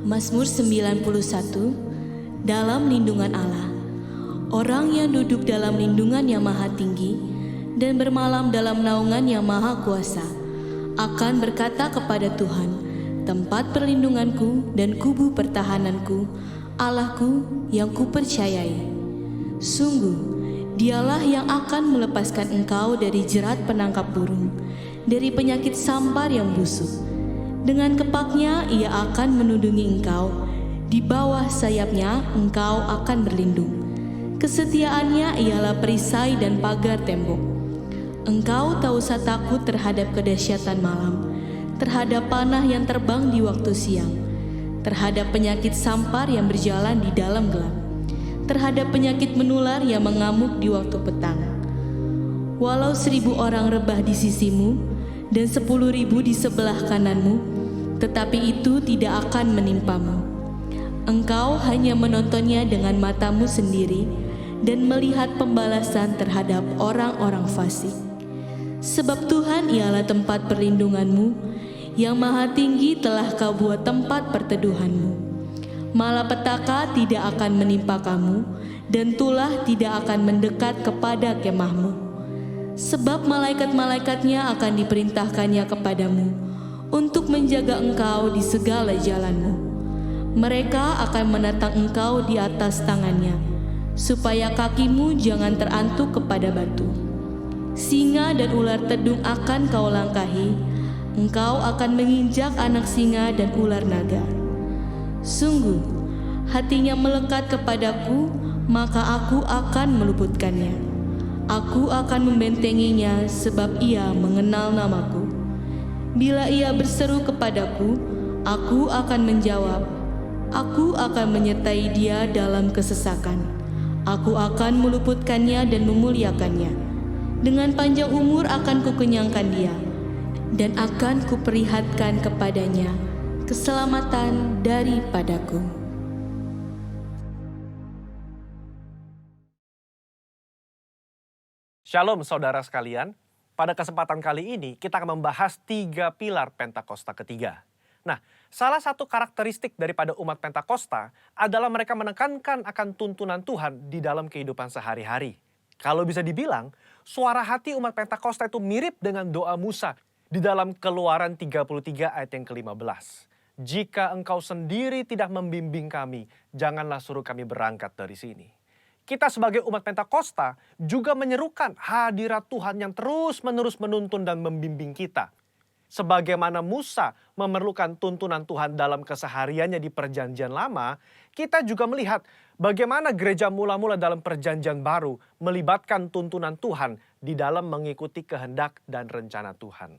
Mazmur 91, dalam lindungan Allah. Orang yang duduk dalam lindungan yang maha tinggi dan bermalam dalam naungan yang maha kuasa akan berkata kepada Tuhan, tempat perlindunganku dan kubu pertahananku, Allahku yang kupercayai. Sungguh, dialah yang akan melepaskan engkau dari jerat penangkap burung, dari penyakit sampar yang busuk. Dengan kepaknya ia akan menundungi engkau, di bawah sayapnya engkau akan berlindung. Kesetiaannya ialah perisai dan pagar tembok. Engkau tak usah takut terhadap kedahsyatan malam, terhadap panah yang terbang di waktu siang, terhadap penyakit sampar yang berjalan di dalam gelap, terhadap penyakit menular yang mengamuk di waktu petang. Walau 1.000 orang rebah di sisimu dan 10.000 di sebelah kananmu, tetapi itu tidak akan menimpamu. Engkau hanya menontonnya dengan matamu sendiri dan melihat pembalasan terhadap orang-orang fasik. Sebab Tuhan ialah tempat perlindunganmu, yang maha tinggi telah kau buat tempat perteduhanmu. Malapetaka tidak akan menimpa kamu, dan tulah tidak akan mendekat kepada kemahmu. Sebab malaikat-malaikatnya akan diperintahkannya kepadamu, untuk menjaga engkau di segala jalanmu. Mereka akan menatang engkau di atas tangannya, supaya kakimu jangan terantuk kepada batu. Singa dan ular tedung akan kau langkahi, engkau akan menginjak anak singa dan ular naga. Sungguh, hatinya melekat kepadaku, maka aku akan meluputkannya. Aku akan membentenginya sebab ia mengenal namaku. Bila ia berseru kepadaku, aku akan menjawab. Aku akan menyertai dia dalam kesesakan. Aku akan meluputkannya dan memuliakannya. Dengan panjang umur akan kukenyangkan dia, dan akan kuperihatkan kepadanya keselamatan daripadaku. Shalom saudara sekalian, pada kesempatan kali ini kita akan membahas 3 pilar Pentakosta ketiga. Nah, salah satu karakteristik daripada umat Pentakosta adalah mereka menekankan akan tuntunan Tuhan di dalam kehidupan sehari-hari. Kalau bisa dibilang, suara hati umat Pentakosta itu mirip dengan doa Musa di dalam Keluaran 33 ayat yang ke-15. Jika engkau sendiri tidak membimbing kami, janganlah suruh kami berangkat dari sini. Kita sebagai umat Pentakosta juga menyerukan hadirat Tuhan yang terus-menerus menuntun dan membimbing kita. Sebagaimana Musa memerlukan tuntunan Tuhan dalam kesehariannya di Perjanjian Lama, kita juga melihat bagaimana gereja mula-mula dalam Perjanjian Baru melibatkan tuntunan Tuhan di dalam mengikuti kehendak dan rencana Tuhan.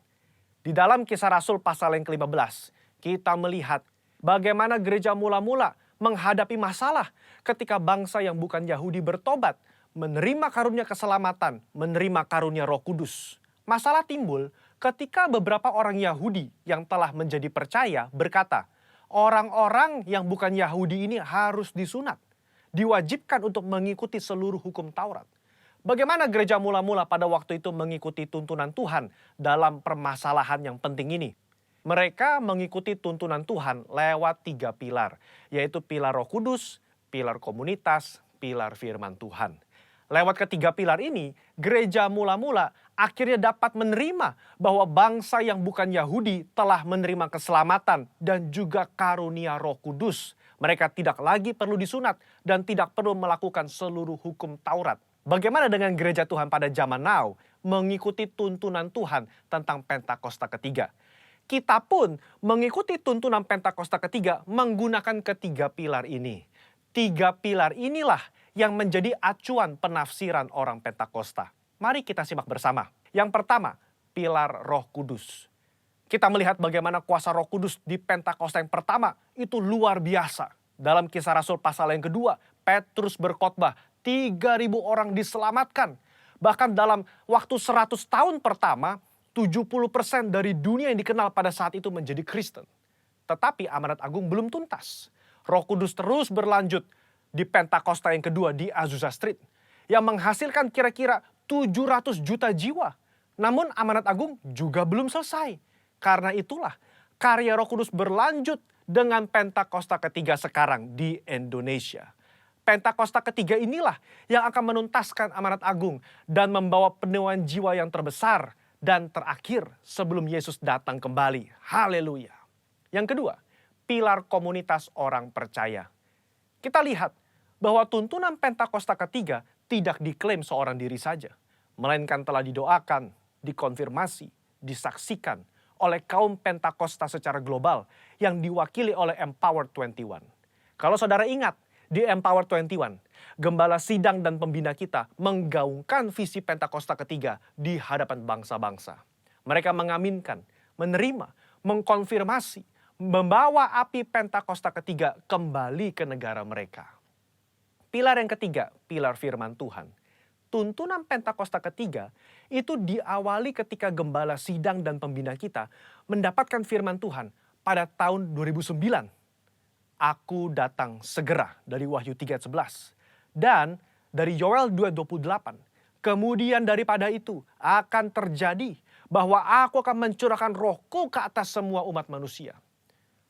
Di dalam Kisah Rasul pasal yang ke-15, kita melihat bagaimana gereja mula-mula menghadapi masalah ketika bangsa yang bukan Yahudi bertobat, menerima karunia keselamatan, menerima karunia Roh Kudus. Masalah timbul ketika beberapa orang Yahudi yang telah menjadi percaya berkata, orang-orang yang bukan Yahudi ini harus disunat, diwajibkan untuk mengikuti seluruh hukum Taurat. Bagaimana gereja mula-mula pada waktu itu mengikuti tuntunan Tuhan dalam permasalahan yang penting ini? Mereka mengikuti tuntunan Tuhan lewat 3 pilar, yaitu pilar Roh Kudus, pilar komunitas, pilar firman Tuhan. Lewat ketiga pilar ini, gereja mula-mula akhirnya dapat menerima bahwa bangsa yang bukan Yahudi telah menerima keselamatan dan juga karunia Roh Kudus. Mereka tidak lagi perlu disunat dan tidak perlu melakukan seluruh hukum Taurat. Bagaimana dengan gereja Tuhan pada zaman now mengikuti tuntunan Tuhan tentang Pentakosta ketiga? Kita pun mengikuti tuntunan Pentakosta ketiga menggunakan ketiga pilar ini. 3 pilar inilah yang menjadi acuan penafsiran orang Pentakosta. Mari kita simak bersama. Yang pertama, pilar Roh Kudus. Kita melihat bagaimana kuasa Roh Kudus di Pentakosta yang pertama itu luar biasa. Dalam Kisah Rasul pasal yang kedua, Petrus berkhotbah, 3.000 orang diselamatkan. Bahkan dalam waktu 100 tahun pertama, 70% dari dunia yang dikenal pada saat itu menjadi Kristen. Tetapi amanat agung belum tuntas. Roh Kudus terus berlanjut di Pentakosta yang kedua di Azusa Street, yang menghasilkan kira-kira 700 juta jiwa. Namun amanat agung juga belum selesai. Karena itulah karya Roh Kudus berlanjut dengan Pentakosta ketiga sekarang di Indonesia. Pentakosta ketiga inilah yang akan menuntaskan amanat agung dan membawa penuaian jiwa yang terbesar dan terakhir sebelum Yesus datang kembali. Haleluya. Yang kedua, pilar komunitas orang percaya. Kita lihat bahwa tuntunan Pentakosta ketiga tidak diklaim seorang diri saja, melainkan telah didoakan, dikonfirmasi, disaksikan oleh kaum Pentakosta secara global yang diwakili oleh Empower 21. Kalau saudara ingat, di Empower 21, gembala sidang dan pembina kita menggaungkan visi Pentakosta ketiga di hadapan bangsa-bangsa. Mereka mengaminkan, menerima, mengkonfirmasi, membawa api Pentakosta ketiga kembali ke negara mereka. Pilar yang ketiga, pilar firman Tuhan. Tuntunan Pentakosta ketiga itu diawali ketika gembala sidang dan pembina kita mendapatkan firman Tuhan pada tahun 2009. Aku datang segera dari Wahyu 3:11 dan dari Yoel 2:28. Kemudian daripada itu akan terjadi bahwa aku akan mencurahkan rohku ke atas semua umat manusia.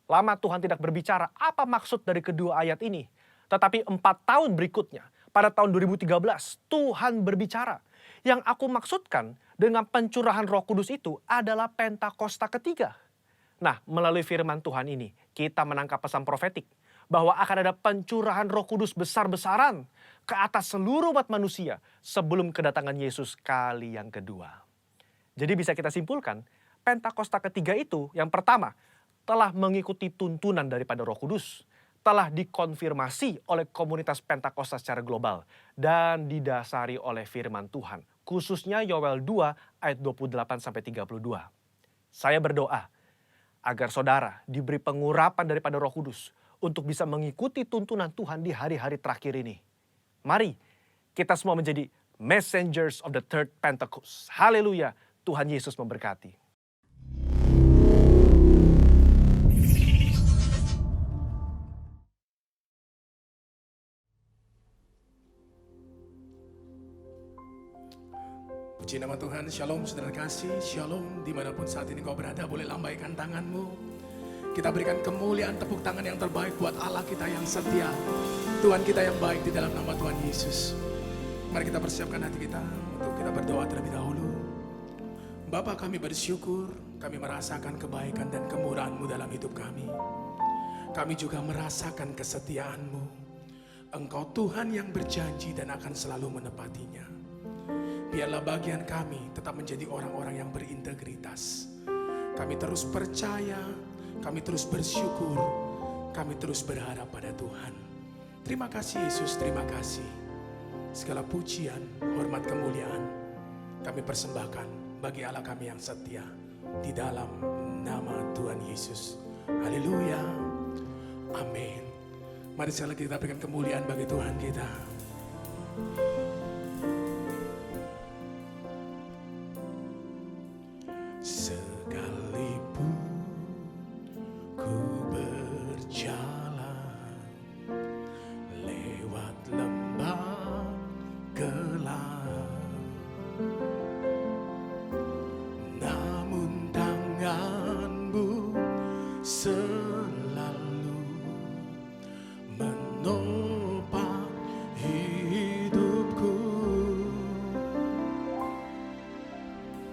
Lama Tuhan tidak berbicara apa maksud dari kedua ayat ini. Tetapi 4 tahun berikutnya, pada tahun 2013, Tuhan berbicara. Yang aku maksudkan dengan pencurahan Roh Kudus itu adalah Pentakosta ketiga. Nah, melalui firman Tuhan ini, kita menangkap pesan profetik bahwa akan ada pencurahan Roh Kudus besar-besaran ke atas seluruh umat manusia sebelum kedatangan Yesus kali yang kedua. Jadi bisa kita simpulkan, Pentakosta ketiga itu yang pertama telah mengikuti tuntunan daripada Roh Kudus, telah dikonfirmasi oleh komunitas Pentakosta secara global, dan didasari oleh firman Tuhan, khususnya Yoel 2 ayat 28-32. Saya berdoa agar saudara diberi pengurapan daripada Roh Kudus untuk bisa mengikuti tuntunan Tuhan di hari-hari terakhir ini. Mari kita semua menjadi messengers of the third Pentecost. Haleluya, Tuhan Yesus memberkati. Puji nama Tuhan, shalom saudara kasih, shalom dimanapun saat ini kau berada, boleh lambaikan tanganmu. Kita berikan kemuliaan tepuk tangan yang terbaik buat Allah kita yang setia, Tuhan kita yang baik di dalam nama Tuhan Yesus. Mari kita persiapkan hati kita untuk kita berdoa terlebih dahulu. Bapa, kami bersyukur, kami merasakan kebaikan dan kemurahan-Mu dalam hidup kami. Kami juga merasakan kesetiaan-Mu. Engkau Tuhan yang berjanji dan akan selalu menepatinya. Biarlah bagian kami tetap menjadi orang-orang yang berintegritas. Kami terus percaya, kami terus bersyukur, kami terus berharap pada Tuhan. Terima kasih Yesus, terima kasih. Segala pujian, hormat, kemuliaan kami persembahkan bagi Allah kami yang setia di dalam nama Tuhan Yesus. Haleluya, amin. Mari sekali lagi kita berikan kemuliaan bagi Tuhan kita. Sekalipun ku berjalan lewat lembah gelap, namun tangan-Mu selalu menopang hidupku.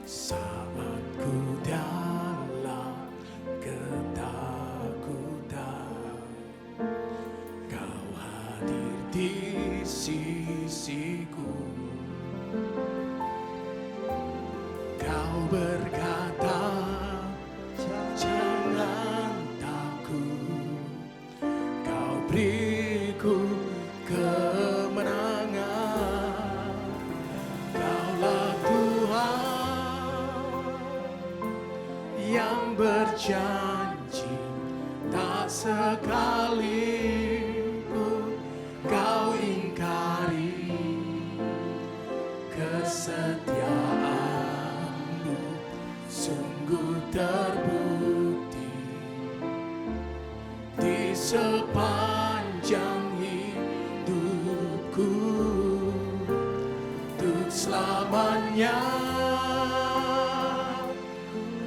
Saat ku dalam ketakutan, Kau hadir di sisiku. Kau berkata, jangan takut, Kau beriku kemenangan. Kaulah Tuhan yang berjanji, tak sekalipun Kau ingkari. Kesetiaan-Mu sungguh terbukti di sepanjang hidupku. Untuk selamanya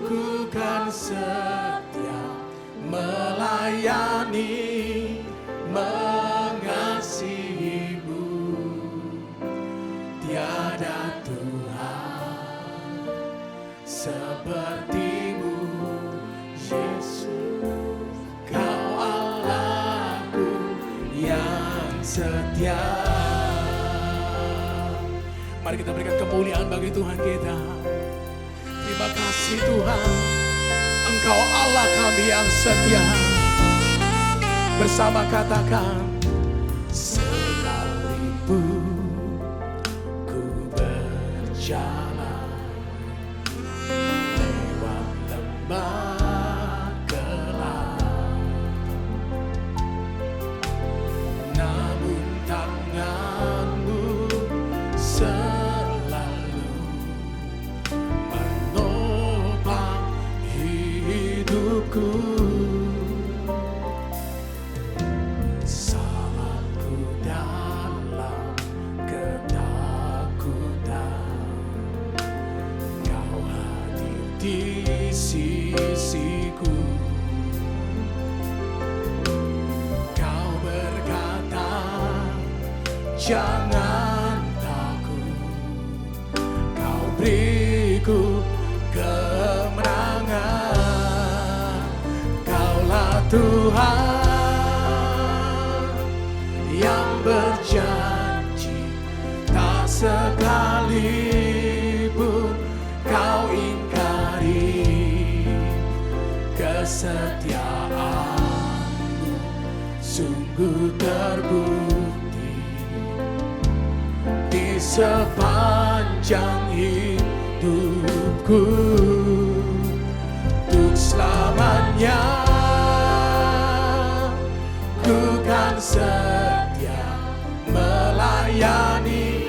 ku kan setia melayani mengasihimu. Tiada Tuhan sepertimu, Yesus. Kau Allahku yang setia. Mari kita berikan kemuliaan bagi Tuhan kita. Terima kasih Tuhan, Engkau Allah kami yang setia. Bersama katakan, sekalipun ku berjalan lewat lembah gelap, namun tanganmu selalu menopang hidupku. Saat ku dalam ketakutan, Kau hadir di sisiku. Kau berkata, jangan takut, Kau beriku kemenangan. Kaulah Tuhan yang berjanji, tak sekalipun Kau ingkari. Kesetiaan-Mu sungguh terbukti di sepanjang hidupku. Untuk selamanya ku kan setia melayani,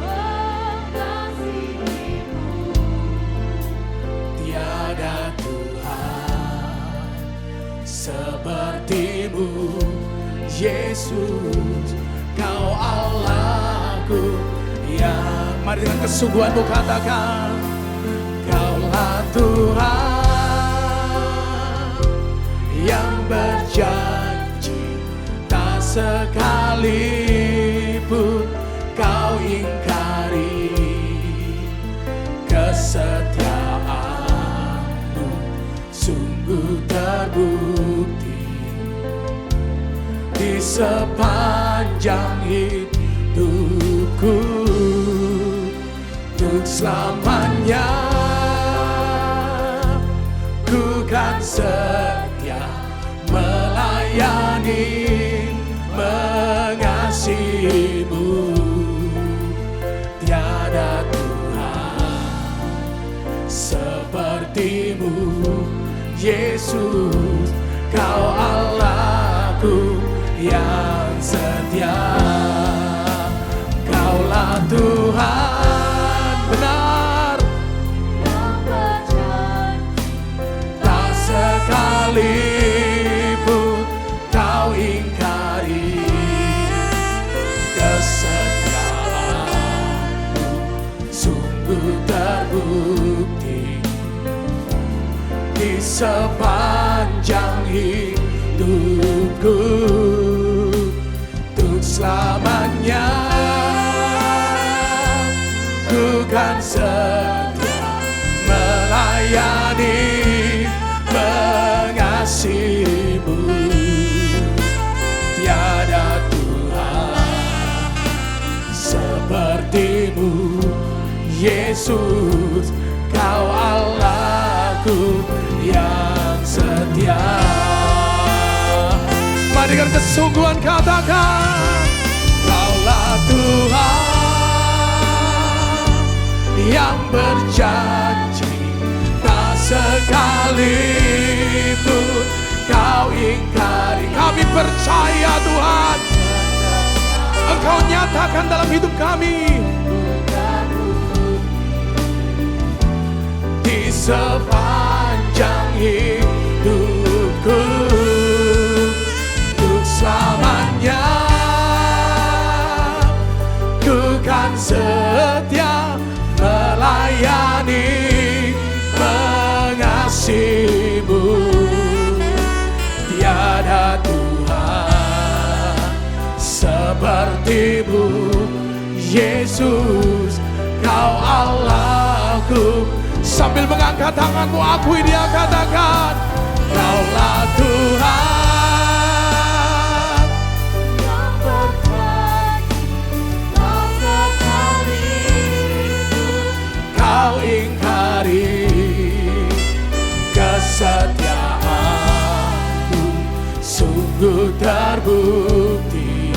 mengasihimu. Tiada Tuhan sepertimu, Yesus. Kau Allahku yang, mari dengan kesungguhanmu katakan, Kaulah Tuhan yang berjanji, tak sekalipun Kau ingkari. Kesetiaan-Mu sungguh terbukti di sepanjang hidupku. Untuk selamanya ku kan setia melayani, mengasihimu. Tiada Tuhan sepertimu, Yesus. Kau Allahku yang setia. Kaulah Tuhan benar yang berjanji, tak sekalipun Kau ingkari. Kesetiaan-Mu sungguh terbukti di sepanjang hidupku. Untuk selamanya ku kan setia melayani, mengasihimu. Tiada Tuhan sepertimu, Yesus. Kau Allahku yang setia. Mari dengan kesungguhan katakan, Kaulah Tuhan yang berjanji, tak sekalipun Kau ingkari. Kami percaya Tuhan, Engkau nyatakan dalam hidup kami. Di sepanjang hidupku, untuk selamanya ku kan setia melayani, mengasihimu. Tiada sepertimu, Yesus, Kau Allahku. Sambil mengangkat tanganmu, akui dia, katakan, Kaulah Tuhan yang berjanji tak sekalipun Kau ingkari kesetiaanku. Sungguh terbukti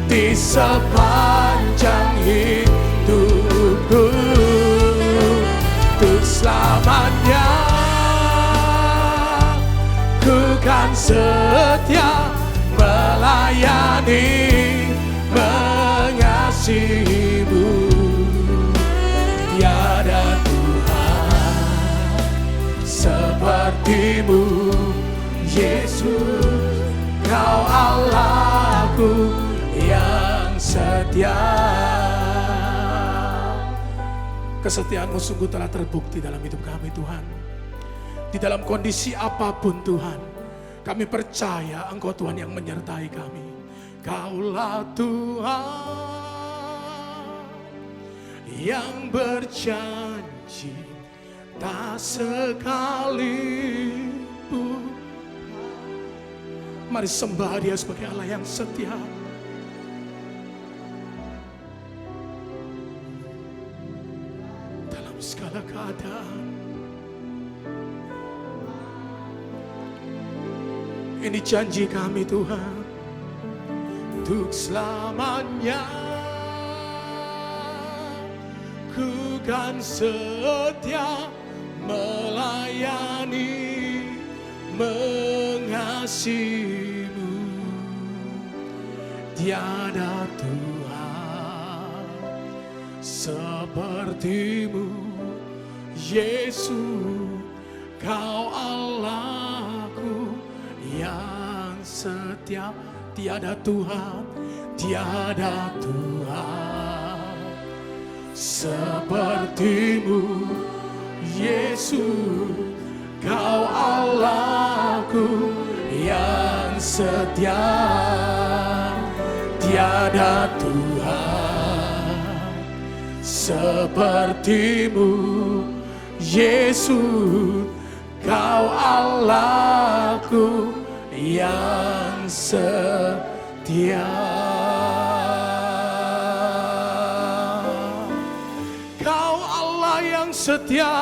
di sepanjang hidupku, untuk selamanya ku kan setia melayani, mengasihimu. Tiada Tuhan sepertimu, Yesus, Kau Allahku yang setia. Kesetiaan-Mu sungguh telah terbukti dalam hidup kami, Tuhan. Di dalam kondisi apapun, Tuhan, kami percaya Engkau Tuhan yang menyertai kami. Kaulah Tuhan yang berjanji tak sekalipun. Mari sembah Dia sebagai Allah yang setia. Dalam segala keadaan. Ini janji kami, Tuhan, untuk selamanya ku kan setia melayani, mengasihimu. Tiada Tuhan sepertimu, Yesus, Kau Allahku yang setia. Tiada Tuhan, tiada Tuhan sepertimu, Yesus, Kau Allahku yang setia. Tiada Tuhan sepertimu, Yesus, Kau Allahku yang setia. Kau Allah yang setia,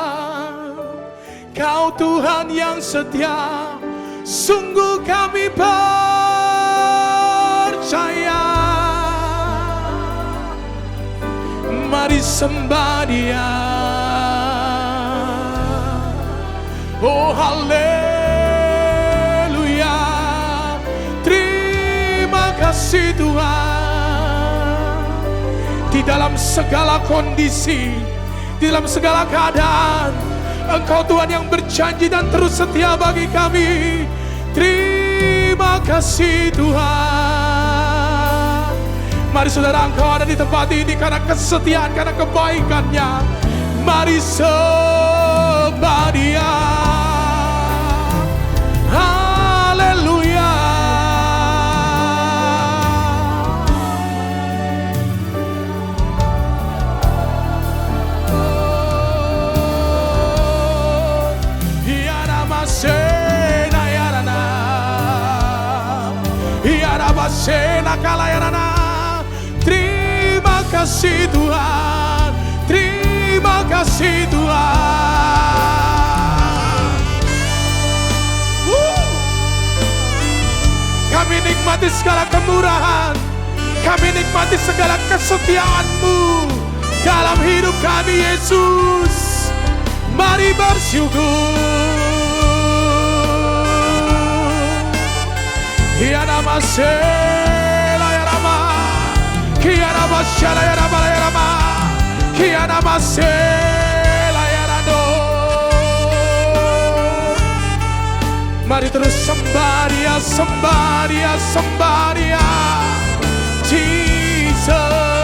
Kau Tuhan yang setia, sungguh kami percaya. Mari sembah Dia. Oh haleluya, terima kasih Tuhan. Di dalam segala kondisi, di dalam segala keadaan, Engkau Tuhan yang berjanji dan terus setia bagi kami. Terima kasih Tuhan. Mari saudara, Engkau ada di tempat ini karena kesetiaan, karena kebaikannya. Mari sembah Dia. Haleluya. Terima kasih Tuhan, terima kasih Tuhan. Kami nikmati segala kemurahan, kami nikmati segala kesetiaan-Mu dalam hidup kami, Yesus. Mari bersyukur. Ya nama sela ya nama, ya nama sela ya nama ya nama, ya nama sela ya rado. Mari terus sembah Dia, sembah Dia, sembah Dia, Jesus.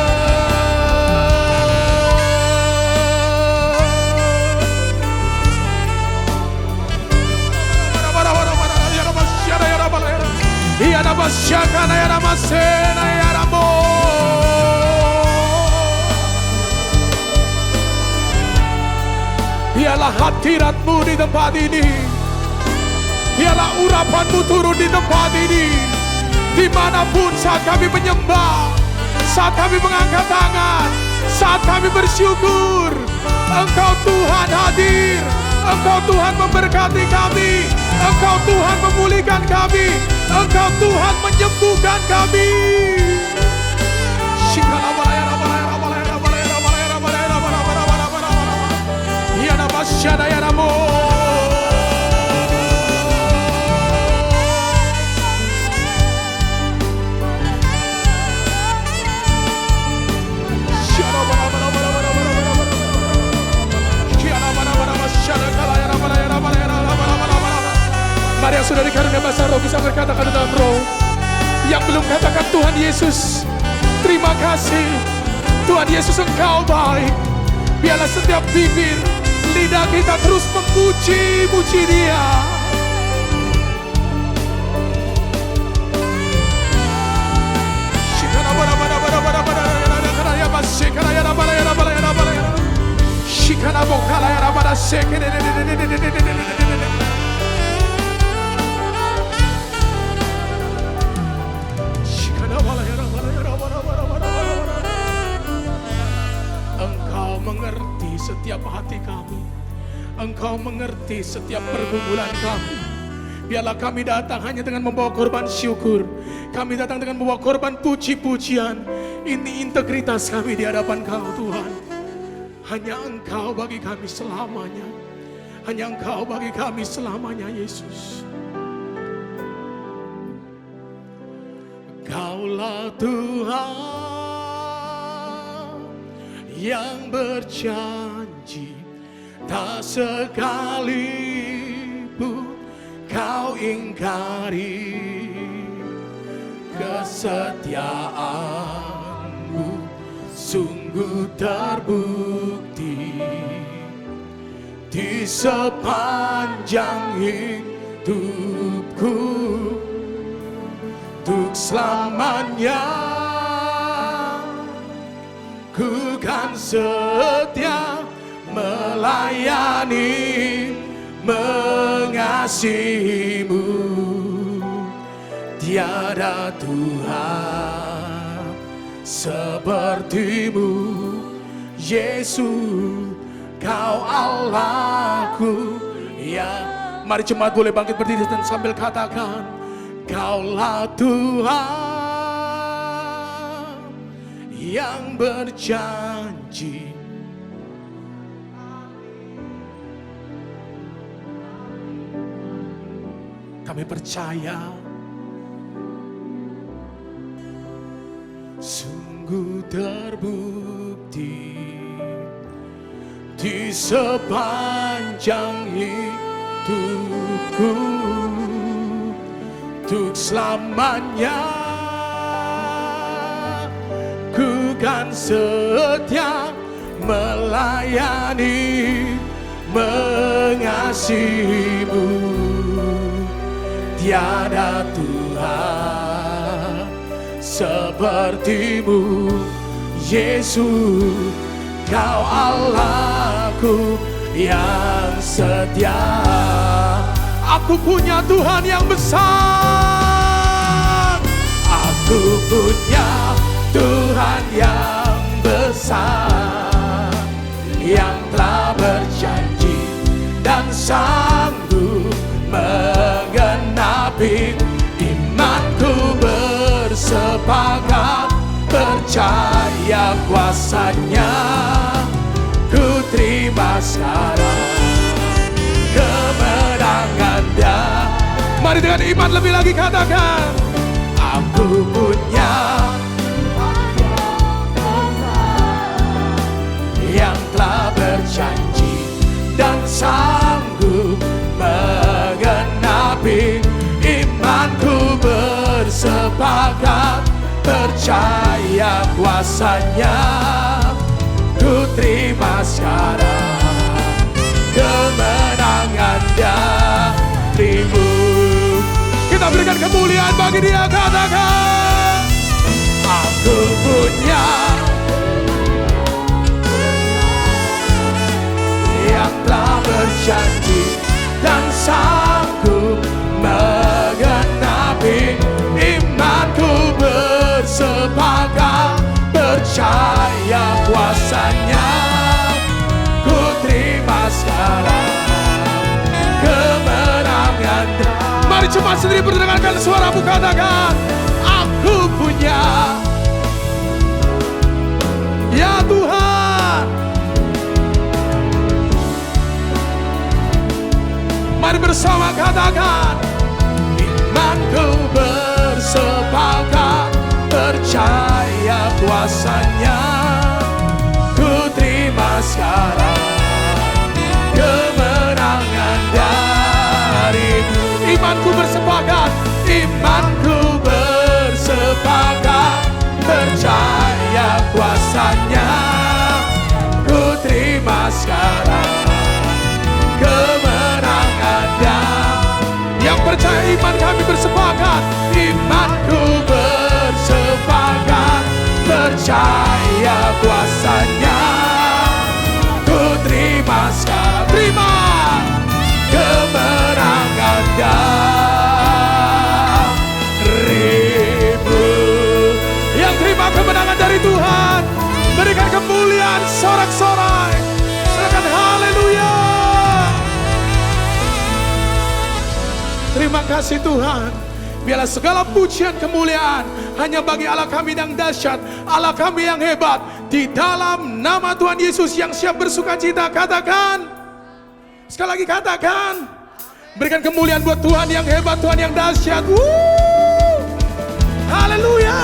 Biarlah hadirat-Mu di tempat ini. Biarlah urapan-Mu turun di tempat ini. Dimanapun saat kami menyembah, saat kami mengangkat tangan, saat kami bersyukur, Engkau Tuhan hadir. Engkau Tuhan memberkati kami. Engkau Tuhan memulihkan kami. Engkau Tuhan menyembuhkan kami. Mari yang sudah dikarunia bahasa roh bisa berkatakan dalam roh. Yang belum katakan Tuhan Yesus, terima kasih. Tuhan Yesus Engkau baik. Biarlah setiap bibir, lidah kita terus memuji-muji Dia. Engkau mengerti setiap hati kami. Engkau mengerti setiap pergumulan kami. Biarlah kami datang hanya dengan membawa korban syukur. Kami datang dengan membawa korban puji-pujian. Ini integritas kami di hadapan Kau Tuhan. Hanya Engkau bagi kami selamanya. Hanya Engkau bagi kami selamanya Yesus. Kaulah Tuhan yang berjanji, tak sekalipun Kau ingkari. Kesetiaan-Mu sungguh terbukti di sepanjang hidupku. Untuk selamanya ku kan setia melayani, mengasihi-Mu. Tiada Tuhan seperti-Mu, Yesus, Kau Allahku. Ya, mari jemaat boleh bangkit berdiri dan sambil katakan, Kaulah Tuhan yang berjanji. Kami percaya sungguh terbukti di sepanjang hidupku. Untuk selamanya ku kan setia melayani, mengasihi-Mu. Tiada Tuhan seperti-Mu, Yesus, Kau Allahku yang setia. Aku punya Tuhan yang besar. Aku punya Tuhan yang besar, yang telah berjanji dan sanggup menggenapi. Imanku bersepakat percaya kuasa-Nya. Ku terima sekarang kemenangan Dia. Mari dengan iman lebih lagi katakan, aku punya yang telah berjanji dan sanggup menggenapi. Imanku bersepakat percaya kuasa-Nya. Ku terima sekarang kemenangan darimu. Kita berikan berikan kemuliaan bagi Dia. Katakan, aku punya yang telah berjanji dan sanggup menggenapi. Imanku bersepakat, percaya kuasanya. Ku terima sekarang kemenangan. Mari cepat sendiri perdengarkan suaramu, katakan, aku punya. Ya Tuhan, mari bersama katakan, imanku bersepakat, percaya kuasanya. Ku terima sekarang kemenangan darimu. Imanku bersepakat, imanku bersepakat, percaya kuasanya. Ku terima sekarang kemenangan yang percaya. Iman kami bersepakat, imanku bersepakat, percaya kuasanya. Ku terima sekarang, terima kemenangan darimu. Yang terima kemenangan dari Tuhan, berikan kemuliaan sorak-sorai. Silakan haleluya. Terima kasih Tuhan. Biarlah segala pujian kemuliaan hanya bagi Allah kami yang dahsyat, Allah kami yang hebat. Di dalam nama Tuhan Yesus yang siap bersuka cita, katakan. Sekali lagi katakan. Berikan kemuliaan buat Tuhan yang hebat, Tuhan yang dahsyat. Haleluya.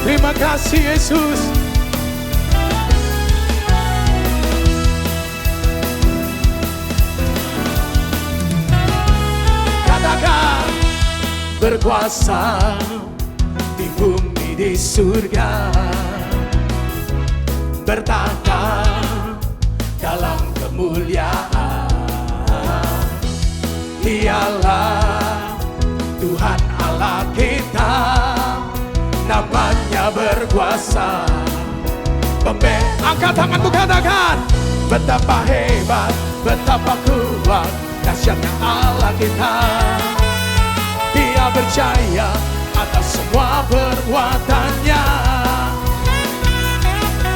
Terima kasih Yesus. Katakan, berkuasa di bumi di surga, bertahta dalam kemuliaan. Dialah Tuhan Allah kita, namanya berkuasa. Angkat tanganmu, katakan, betapa hebat, betapa kuat, dahsyatnya Allah kita. Dia berjaya atas semua perbuatannya.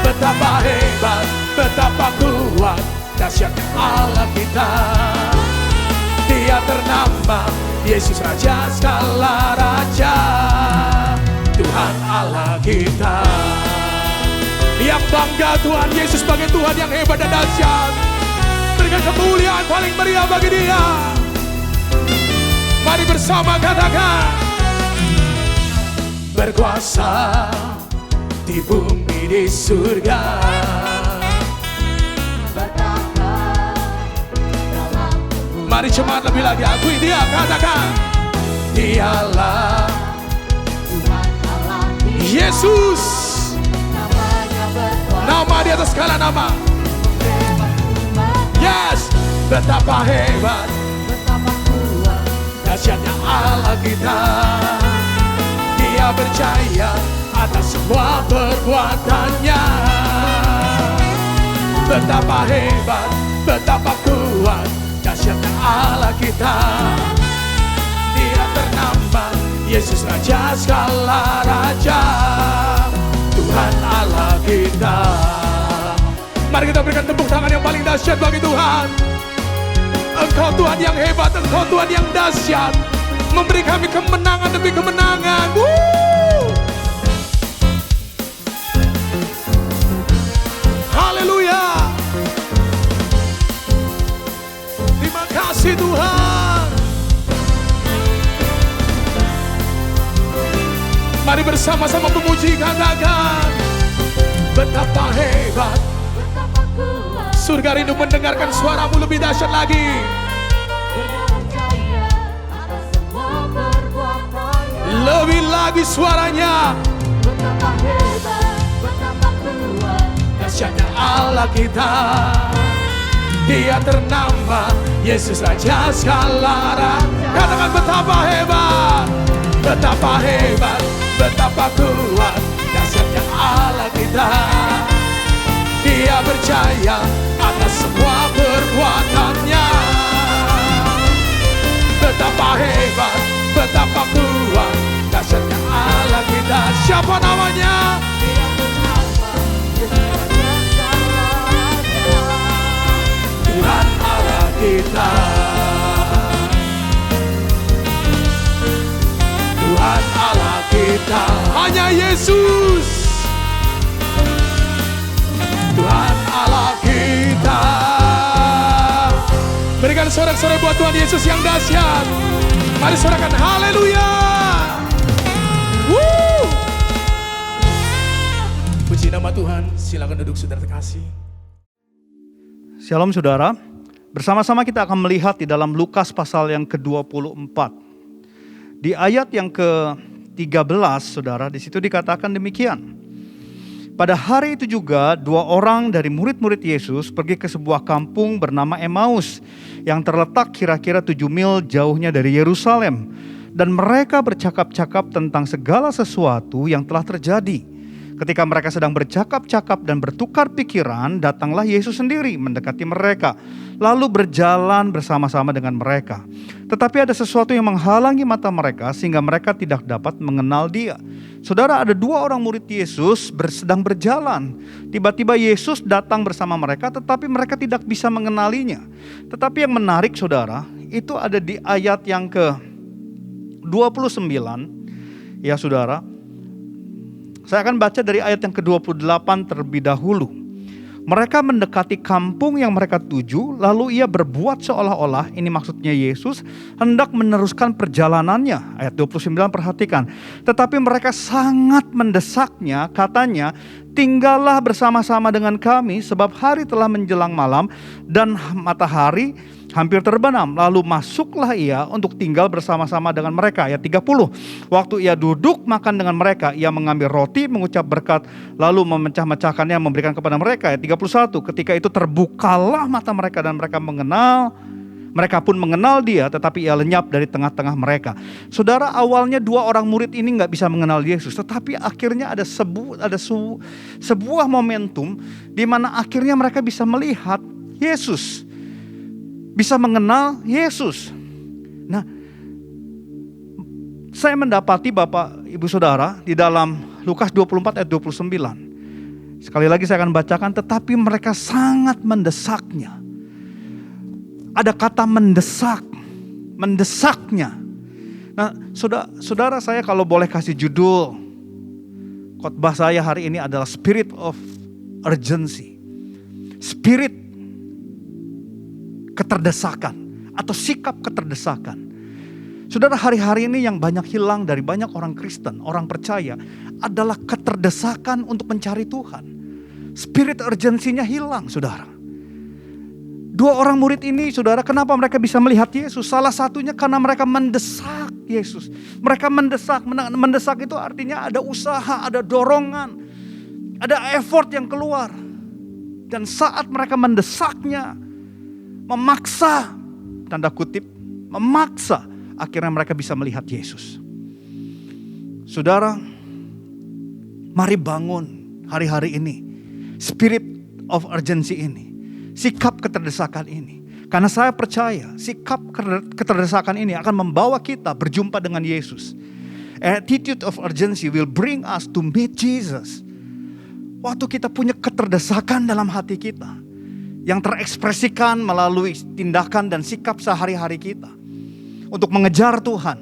Betapa hebat, betapa kuat, dahsyatnya Allah kita. Dia ternama Yesus Raja segala raja, Tuhan Allah kita. Yang bangga Tuhan Yesus sebagai Tuhan yang hebat dan dahsyat. Berikan kemuliaan paling meriah bagi Dia. Mari bersama katakan, berkuasa di bumi di surga, mari cepat lebih lagi akui Dia, katakan, Dialah Tuhan Allah Yesus, nama di atas segala nama. Yes, betapa hebat, betapa kuat, dahsyatnya Allah kita. Dia berjaya atas semua perbuatannya. Betapa hebat, betapa kuat, dahsyatnya Allah kita. Dia ternama Yesus Raja segala raja, Tuhan Allah kita. Mari kita berikan tepuk tangan yang paling dahsyat bagi Tuhan. Engkau Tuhan yang hebat, Engkau Tuhan yang dahsyat, memberi kami kemenangan demi kemenangan. Haleluya. Terima kasih Tuhan. Mari bersama-sama memuji, katakan, betapa hebat, betapa kuat, surga rindu mendengarkan suaramu lebih dahsyat lagi. Lebih lagi suaranya. Betapa hebat, betapa kuat, dahsyatnya Allah kita. Dia ternama Yesus Raja segala raja. Katakan betapa hebat, betapa hebat, betapa kuat dahsyatnya Allah kita. Dia percaya atas semua perbuatannya. Betapa hebat, betapa kuat dahsyatnya Allah kita. Siapa namanya? Tuhan Allah kita. Tuhan Allah kita. Hanya Yesus. Tuhan Allah kita. Berikan sorak-sorai buat Tuhan Yesus yang dahsyat. Mari sorakan haleluya. Puji nama Tuhan. Silakan duduk saudara terkasih. Shalom saudara, bersama-sama kita akan melihat di dalam Lukas pasal yang ke-24. Di ayat yang ke-13 saudara, di situ dikatakan demikian. Pada hari itu juga 2 orang dari murid-murid Yesus pergi ke sebuah kampung bernama Emmaus yang terletak kira-kira 7 mil jauhnya dari Yerusalem. Dan mereka bercakap-cakap tentang segala sesuatu yang telah terjadi. Ketika mereka sedang bercakap-cakap dan bertukar pikiran, datanglah Yesus sendiri mendekati mereka, lalu berjalan bersama-sama dengan mereka. Tetapi ada sesuatu yang menghalangi mata mereka sehingga mereka tidak dapat mengenal Dia. Saudara, ada 2 orang murid Yesus sedang berjalan. Tiba-tiba Yesus datang bersama mereka, tetapi mereka tidak bisa mengenalinya. Tetapi yang menarik saudara, itu ada di ayat yang ke-29. Ya saudara, saya akan baca dari ayat yang ke-28 terlebih dahulu. Mereka mendekati kampung yang mereka tuju, lalu ia berbuat seolah-olah, ini maksudnya Yesus, hendak meneruskan perjalanannya. Ayat 29 perhatikan. Tetapi mereka sangat mendesaknya, katanya, tinggallah bersama-sama dengan kami, sebab hari telah menjelang malam dan matahari hampir terbenam. Lalu masuklah ia untuk tinggal bersama-sama dengan mereka. Ayat 30. Waktu ia duduk makan dengan mereka, ia mengambil roti, mengucap berkat, lalu memecah-mecahkannya, memberikan kepada mereka. Ayat 31. Ketika itu terbukalah mata mereka dan mereka pun mengenal Dia, tetapi ia lenyap dari tengah-tengah mereka. Saudara, awalnya 2 orang murid ini gak bisa mengenal Yesus, tetapi akhirnya ada sebuah momentum di mana akhirnya mereka bisa melihat Yesus, bisa mengenal Yesus. Nah, saya mendapati Bapak Ibu Saudara di dalam Lukas 24 ayat 29. Sekali lagi saya akan bacakan, tetapi mereka sangat mendesaknya. Ada kata mendesaknya. Nah, saudara saya kalau boleh kasih judul khotbah saya hari ini adalah Spirit of Urgency. Spirit keterdesakan atau sikap keterdesakan. Saudara, hari-hari ini yang banyak hilang dari banyak orang Kristen, orang percaya, adalah keterdesakan untuk mencari Tuhan. Spirit urgensinya hilang, saudara. 2 orang murid ini, saudara, kenapa mereka bisa melihat Yesus? Salah satunya karena mereka mendesak Yesus. Mereka mendesak. Mendesak itu artinya ada usaha, ada dorongan, ada effort yang keluar. Dan saat mereka mendesaknya, memaksa, tanda kutip, memaksa, akhirnya mereka bisa melihat Yesus. Saudara, mari bangun hari-hari ini spirit of urgency ini, sikap keterdesakan ini. Karena saya percaya sikap keterdesakan ini akan membawa kita berjumpa dengan Yesus. Attitude of urgency will bring us to meet Jesus. Waktu kita punya keterdesakan dalam hati kita, yang terekspresikan melalui tindakan dan sikap sehari-hari kita untuk mengejar Tuhan,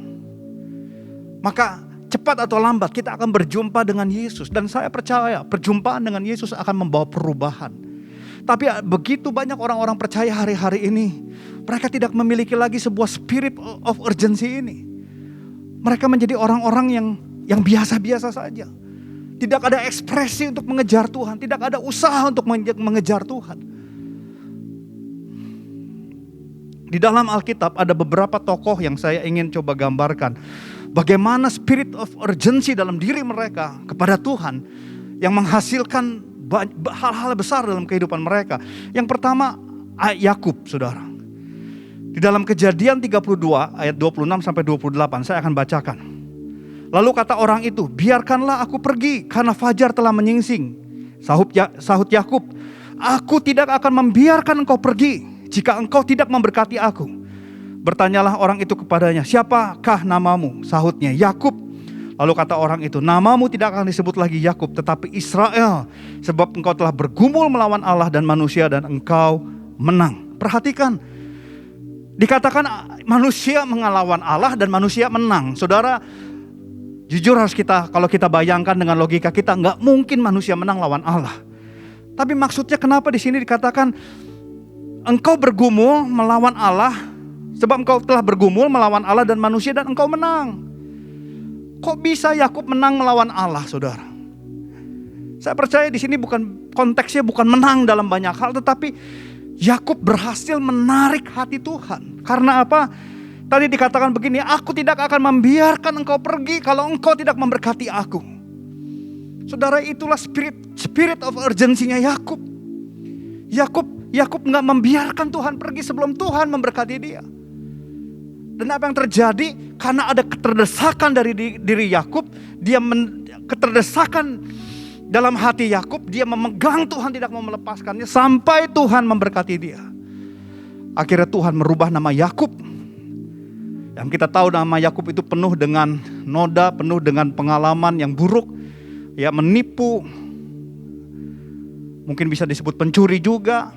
maka cepat atau lambat kita akan berjumpa dengan Yesus. Dan saya percaya perjumpaan dengan Yesus akan membawa perubahan. Tapi begitu banyak orang-orang percaya hari-hari ini, mereka tidak memiliki lagi sebuah spirit of urgency ini. Mereka menjadi orang-orang yang biasa-biasa saja. Tidak ada ekspresi untuk mengejar Tuhan, tidak ada usaha untuk mengejar Tuhan. Di dalam Alkitab ada beberapa tokoh yang saya ingin coba gambarkan. Bagaimana spirit of urgency dalam diri mereka kepada Tuhan yang menghasilkan hal-hal besar dalam kehidupan mereka. Yang pertama Yakub, saudara. Di dalam Kejadian 32 ayat 26 sampai 28 saya akan bacakan. Lalu kata orang itu, biarkanlah aku pergi karena fajar telah menyingsing. Sahut Yakub, aku tidak akan membiarkan engkau pergi jika engkau tidak memberkati aku. Bertanyalah orang itu kepadanya, siapakah namamu? Sahutnya, Yakub. Lalu kata orang itu, namamu tidak akan disebut lagi Yakub tetapi Israel, sebab engkau telah bergumul melawan Allah dan manusia dan engkau menang. Perhatikan, dikatakan manusia mengelawan Allah dan manusia menang. Saudara, jujur harus kalau kita bayangkan dengan logika kita, nggak mungkin manusia menang lawan Allah. Tapi maksudnya kenapa di sini dikatakan engkau bergumul melawan Allah, sebab engkau telah bergumul melawan Allah dan manusia dan engkau menang. Kok bisa Yakub menang melawan Allah, saudara? Saya percaya di sini konteksnya bukan menang dalam banyak hal, tetapi Yakub berhasil menarik hati Tuhan. Karena apa? Tadi dikatakan begini, aku tidak akan membiarkan engkau pergi kalau engkau tidak memberkati aku. Saudara, itulah spirit of urgency-nya Yakub. Yakub nggak membiarkan Tuhan pergi sebelum Tuhan memberkati dia. Dan apa yang terjadi? Karena ada keterdesakan dari diri Yakub, keterdesakan dalam hati Yakub, dia memegang Tuhan, tidak mau melepaskannya sampai Tuhan memberkati dia. Akhirnya Tuhan merubah nama Yakub. Yang kita tahu nama Yakub itu penuh dengan noda, penuh dengan pengalaman yang buruk, ya, menipu, mungkin bisa disebut pencuri juga,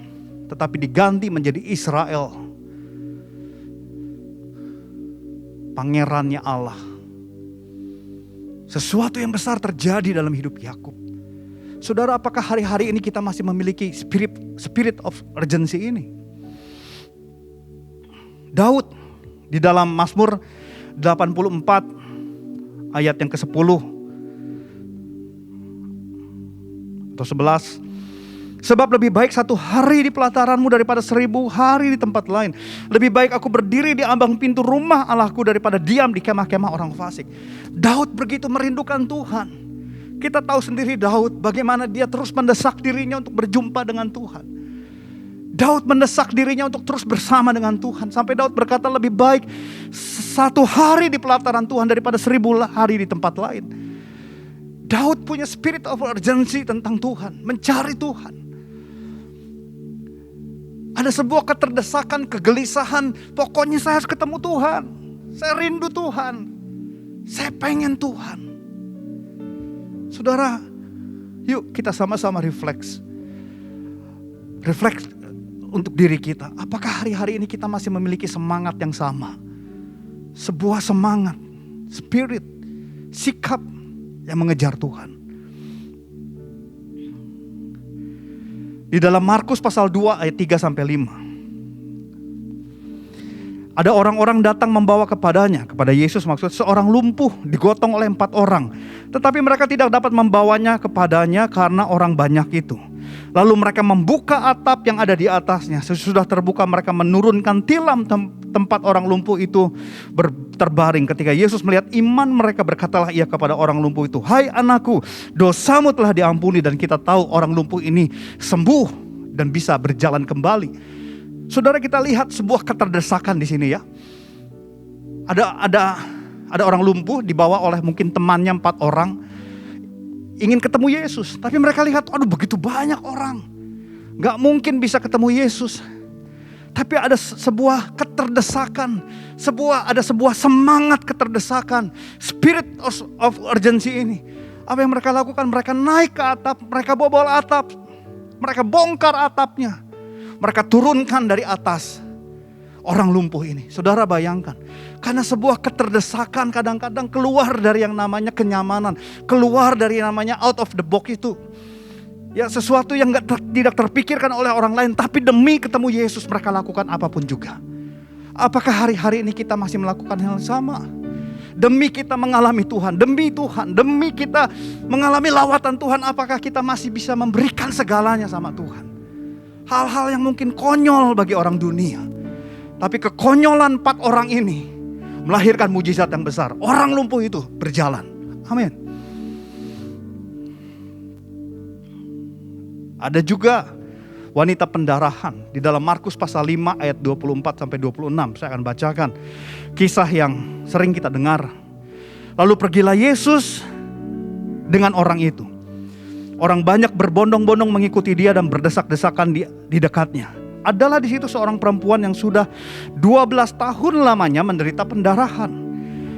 tetapi diganti menjadi Israel. Pangerannya Allah. Sesuatu yang besar terjadi dalam hidup Yakub. Saudara, apakah hari-hari ini kita masih memiliki spirit of urgency ini? Daud di dalam Mazmur 84 ayat yang ke-10 atau 11. Sebab lebih baik 1 hari di pelataranmu daripada 1000 hari di tempat lain. Lebih baik aku berdiri di ambang pintu rumah Allahku daripada diam di kemah-kemah orang fasik. Daud begitu merindukan Tuhan. Kita tahu sendiri Daud bagaimana dia terus mendesak dirinya untuk berjumpa dengan Tuhan. Daud mendesak dirinya untuk terus bersama dengan Tuhan. Sampai Daud berkata lebih baik 1 hari di pelataran Tuhan daripada 1000 hari di tempat lain. Daud punya spirit of urgency tentang Tuhan, mencari Tuhan. Ada sebuah keterdesakan, kegelisahan. Pokoknya saya harus ketemu Tuhan. Saya rindu Tuhan. Saya pengen Tuhan. Saudara, yuk kita sama-sama refleks untuk diri kita. Apakah hari-hari ini kita masih memiliki semangat yang sama? Sebuah semangat, spirit, sikap yang mengejar Tuhan. Di dalam Markus pasal 2 ayat 3 sampai 5. Ada orang-orang datang membawa kepada Yesus maksud seorang lumpuh digotong oleh 4 orang. Tetapi mereka tidak dapat membawanya kepadanya karena orang banyak itu. Lalu mereka membuka atap yang ada di atasnya. Sesudah terbuka mereka menurunkan tilam tempat orang lumpuh itu terbaring. Ketika Yesus melihat iman mereka, berkatalah ia kepada orang lumpuh itu, "Hai anakku, dosamu telah diampuni." Dan kita tahu orang lumpuh ini sembuh dan bisa berjalan kembali. Saudara, kita lihat sebuah keterdesakan di sini ya. Ada orang lumpuh dibawa oleh mungkin temannya 4 orang. Ingin ketemu Yesus, tapi mereka lihat, aduh begitu banyak orang, gak mungkin bisa ketemu Yesus. Tapi ada sebuah keterdesakan, ada sebuah semangat keterdesakan, spirit of urgency ini. Apa yang mereka lakukan? Mereka naik ke atap, mereka bobol atap, mereka bongkar atapnya, mereka turunkan dari atas orang lumpuh ini. Saudara bayangkan, karena sebuah keterdesakan kadang-kadang keluar dari yang namanya kenyamanan, keluar dari yang namanya out of the box itu. Ya, sesuatu yang tidak terpikirkan oleh orang lain, tapi demi ketemu Yesus mereka lakukan apapun juga. Apakah hari-hari ini kita masih melakukan hal yang sama? Demi kita mengalami Tuhan, demi kita mengalami lawatan Tuhan, apakah kita masih bisa memberikan segalanya sama Tuhan? Hal-hal yang mungkin konyol bagi orang dunia, tapi kekonyolan 4 orang ini melahirkan mujizat yang besar. Orang lumpuh itu berjalan. Amin. Ada juga wanita pendarahan. Di dalam Markus pasal 5 ayat 24 sampai 26. Saya akan bacakan kisah yang sering kita dengar. Lalu pergilah Yesus dengan orang itu. Orang banyak berbondong-bondong mengikuti dia dan berdesak-desakan di dekatnya. Adalah di situ seorang perempuan yang sudah 12 tahun lamanya menderita pendarahan.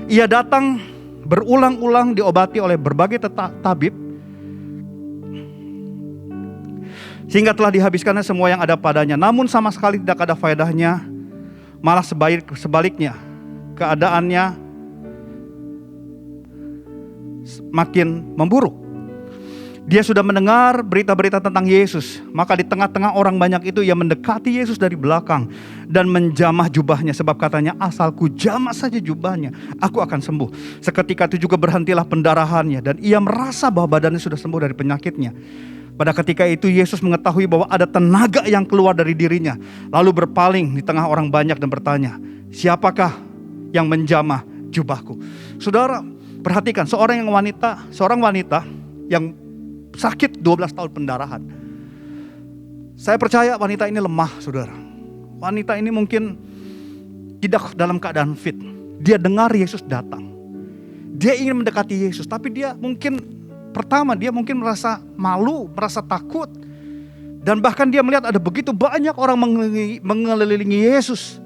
Ia datang berulang-ulang diobati oleh berbagai tabib, sehingga telah dihabiskannya semua yang ada padanya. Namun sama sekali tidak ada faedahnya, malah sebaliknya keadaannya makin memburuk. Dia sudah mendengar berita-berita tentang Yesus. Maka di tengah-tengah orang banyak itu ia mendekati Yesus dari belakang dan menjamah jubahnya, sebab katanya, asalku jamah saja jubahnya, aku akan sembuh. Seketika itu juga berhentilah pendarahannya dan ia merasa bahwa badannya sudah sembuh dari penyakitnya. Pada ketika itu Yesus mengetahui bahwa ada tenaga yang keluar dari dirinya, lalu berpaling di tengah orang banyak dan bertanya, siapakah yang menjamah jubahku? Saudara, perhatikan, seorang wanita yang sakit 12 tahun pendarahan. Saya percaya wanita ini lemah, saudara. Wanita ini mungkin tidak dalam keadaan fit. Dia dengar Yesus datang. Dia ingin mendekati Yesus, tapi dia mungkin merasa malu, merasa takut. Dan bahkan dia melihat ada begitu banyak orang mengelilingi Yesus.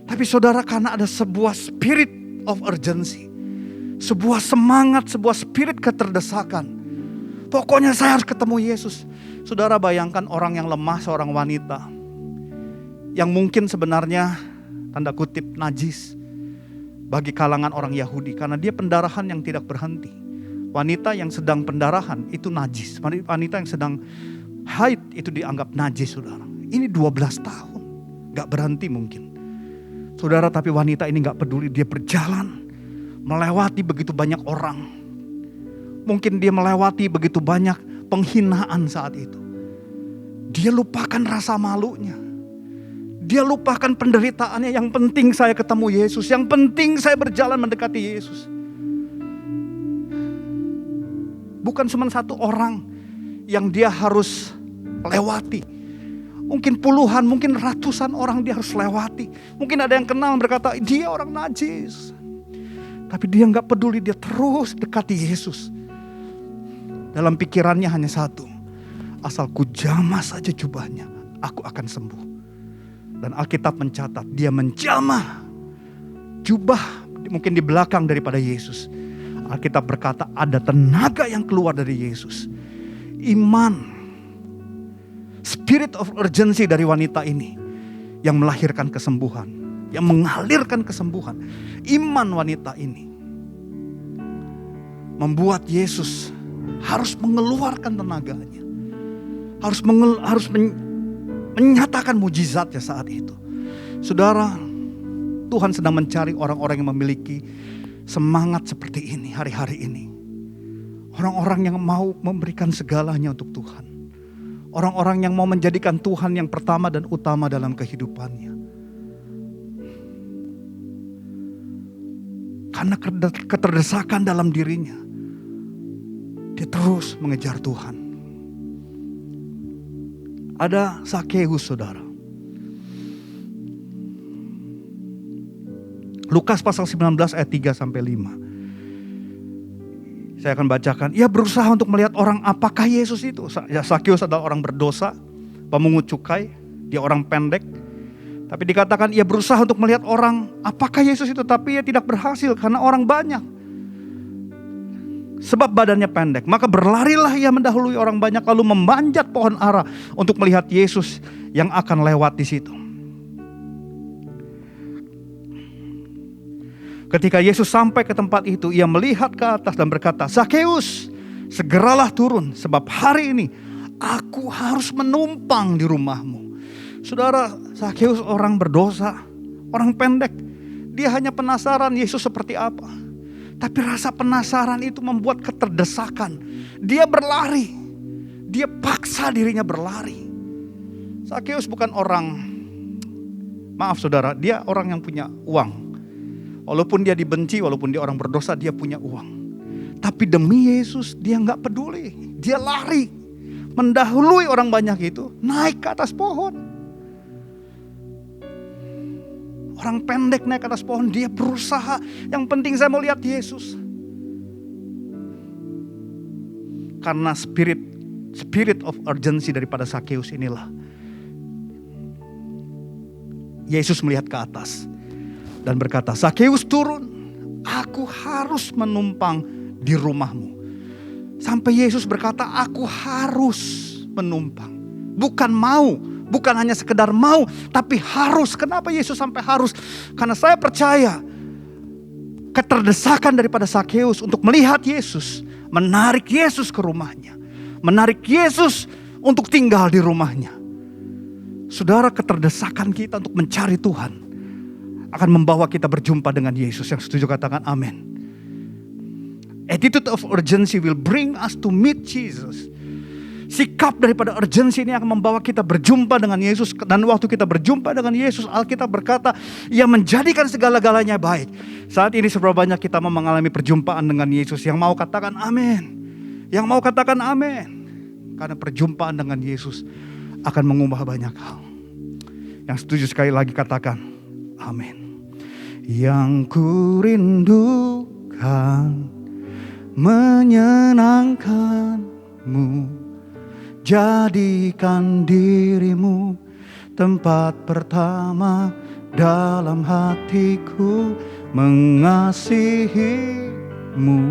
Tapi saudara, karena ada sebuah spirit of urgency, sebuah semangat, sebuah spirit keterdesakan. Pokoknya saya harus ketemu Yesus. Saudara, bayangkan orang yang lemah, seorang wanita yang mungkin sebenarnya tanda kutip najis bagi kalangan orang Yahudi, karena dia pendarahan yang tidak berhenti. Wanita yang sedang pendarahan itu najis. Wanita yang sedang haid itu dianggap najis, saudara. Ini 12 tahun, gak berhenti mungkin. Saudara, tapi wanita ini gak peduli. Dia berjalan melewati begitu banyak orang. Mungkin dia melewati begitu banyak penghinaan saat itu. Dia lupakan rasa malunya. Dia lupakan penderitaannya. Yang penting saya ketemu Yesus. Yang penting saya berjalan mendekati Yesus. Bukan cuma satu orang yang dia harus lewati. Mungkin puluhan, mungkin ratusan orang dia harus lewati. Mungkin ada yang kenal berkata, dia orang najis. Tapi dia gak peduli, dia terus dekati Yesus. Dalam pikirannya hanya satu, asal ku jamah saja jubahnya, aku akan sembuh. Dan Alkitab mencatat, dia menjamah jubah mungkin di belakang daripada Yesus. Alkitab berkata ada tenaga yang keluar dari Yesus. Iman, spirit of urgency dari wanita ini yang melahirkan kesembuhan, yang mengalirkan kesembuhan. Iman wanita ini membuat Yesus harus mengeluarkan tenaganya, harus menyatakan mujizatnya saat itu. Saudara, Tuhan sedang mencari orang-orang yang memiliki semangat seperti ini hari-hari ini. Orang-orang yang mau memberikan segalanya untuk Tuhan. Orang-orang yang mau menjadikan Tuhan yang pertama dan utama dalam kehidupannya. Karena keterdesakan dalam dirinya, dia terus mengejar Tuhan. Ada Zakheus, saudara. Lukas pasal 19 ayat 3 sampai 5. Saya akan bacakan. Ia berusaha untuk melihat orang apakah Yesus itu. Zakheus adalah orang berdosa, pemungut cukai, dia orang pendek. Tapi dikatakan ia berusaha untuk melihat orang apakah Yesus itu, tapi ia tidak berhasil karena orang banyak. Sebab badannya pendek, maka berlarilah ia mendahului orang banyak lalu memanjat pohon ara untuk melihat Yesus yang akan lewat di situ. Ketika Yesus sampai ke tempat itu, ia melihat ke atas dan berkata, Zakheus, segeralah turun, sebab hari ini aku harus menumpang di rumahmu. Saudara, Zakheus orang berdosa, orang pendek. Dia hanya penasaran Yesus seperti apa. Tapi rasa penasaran itu membuat keterdesakan. Dia berlari, dia paksa dirinya berlari. Zakheus bukan orang, maaf saudara, dia orang yang punya uang. Walaupun dia dibenci, walaupun dia orang berdosa, dia punya uang. Tapi demi Yesus dia gak peduli. Dia lari. mendahului orang banyak itu, naik ke atas pohon. Orang pendek naik ke atas pohon, dia berusaha. Yang penting saya mau lihat Yesus. Karena spirit of urgency daripada Sakeus inilah, Yesus melihat ke atas dan berkata, Sakeus turun, aku harus menumpang di rumahmu. Sampai Yesus berkata, aku harus menumpang. Bukan mau, bukan hanya sekedar mau, tapi harus. Kenapa Yesus sampai harus? Karena saya percaya keterdesakan daripada Sakeus untuk melihat Yesus, menarik Yesus ke rumahnya, menarik Yesus untuk tinggal di rumahnya. Saudara, keterdesakan kita untuk mencari Tuhan akan membawa kita berjumpa dengan Yesus. Yang setuju katakan amin. Attitude of urgency will bring us to meet Jesus. Sikap daripada urgency ini akan membawa kita berjumpa dengan Yesus. Dan waktu kita berjumpa dengan Yesus, Alkitab berkata, Ia menjadikan segala-galanya baik. Saat ini seberapa banyak kita mau mengalami perjumpaan dengan Yesus? Yang mau katakan amin. Yang mau katakan amin. Karena perjumpaan dengan Yesus akan mengubah banyak hal. Yang setuju sekali lagi katakan amin. Yang ku rindukan menyenangkanmu, jadikan dirimu tempat pertama dalam hatiku, mengasihimu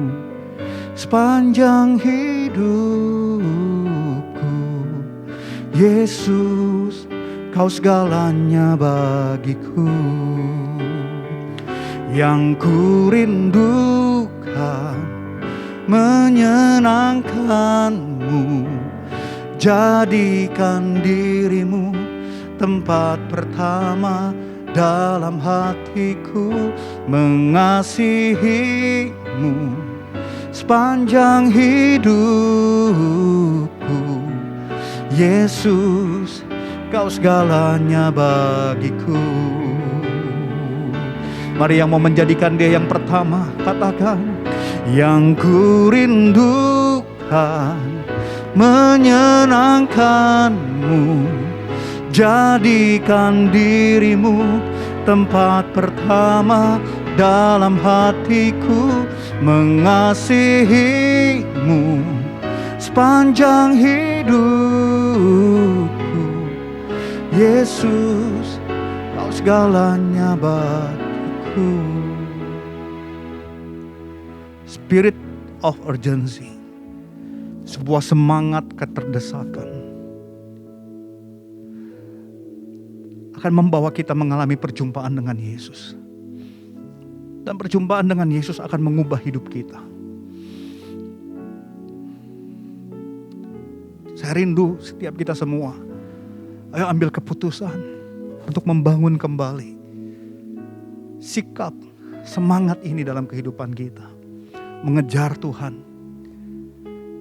sepanjang hidupku. Yesus, Kau segalanya bagiku. Yang ku rindukan menyenangkanmu, jadikan dirimu tempat pertama dalam hatiku, mengasihimu sepanjang hidupku. Yesus, Kau segalanya bagiku. Mari yang mau menjadikan Dia yang pertama, katakan, yang ku rindukan menyenangkanmu, jadikan dirimu tempat pertama dalam hatiku, mengasihimu sepanjang hidupku. Yesus, Kau segalanya bagiku. Spirit of urgency, sebuah semangat keterdesakan, akan membawa kita mengalami perjumpaan dengan Yesus. Dan perjumpaan dengan Yesus akan mengubah hidup kita. Saya rindu setiap kita semua, ayo ambil keputusan untuk membangun kembali sikap, semangat ini dalam kehidupan kita. Mengejar Tuhan.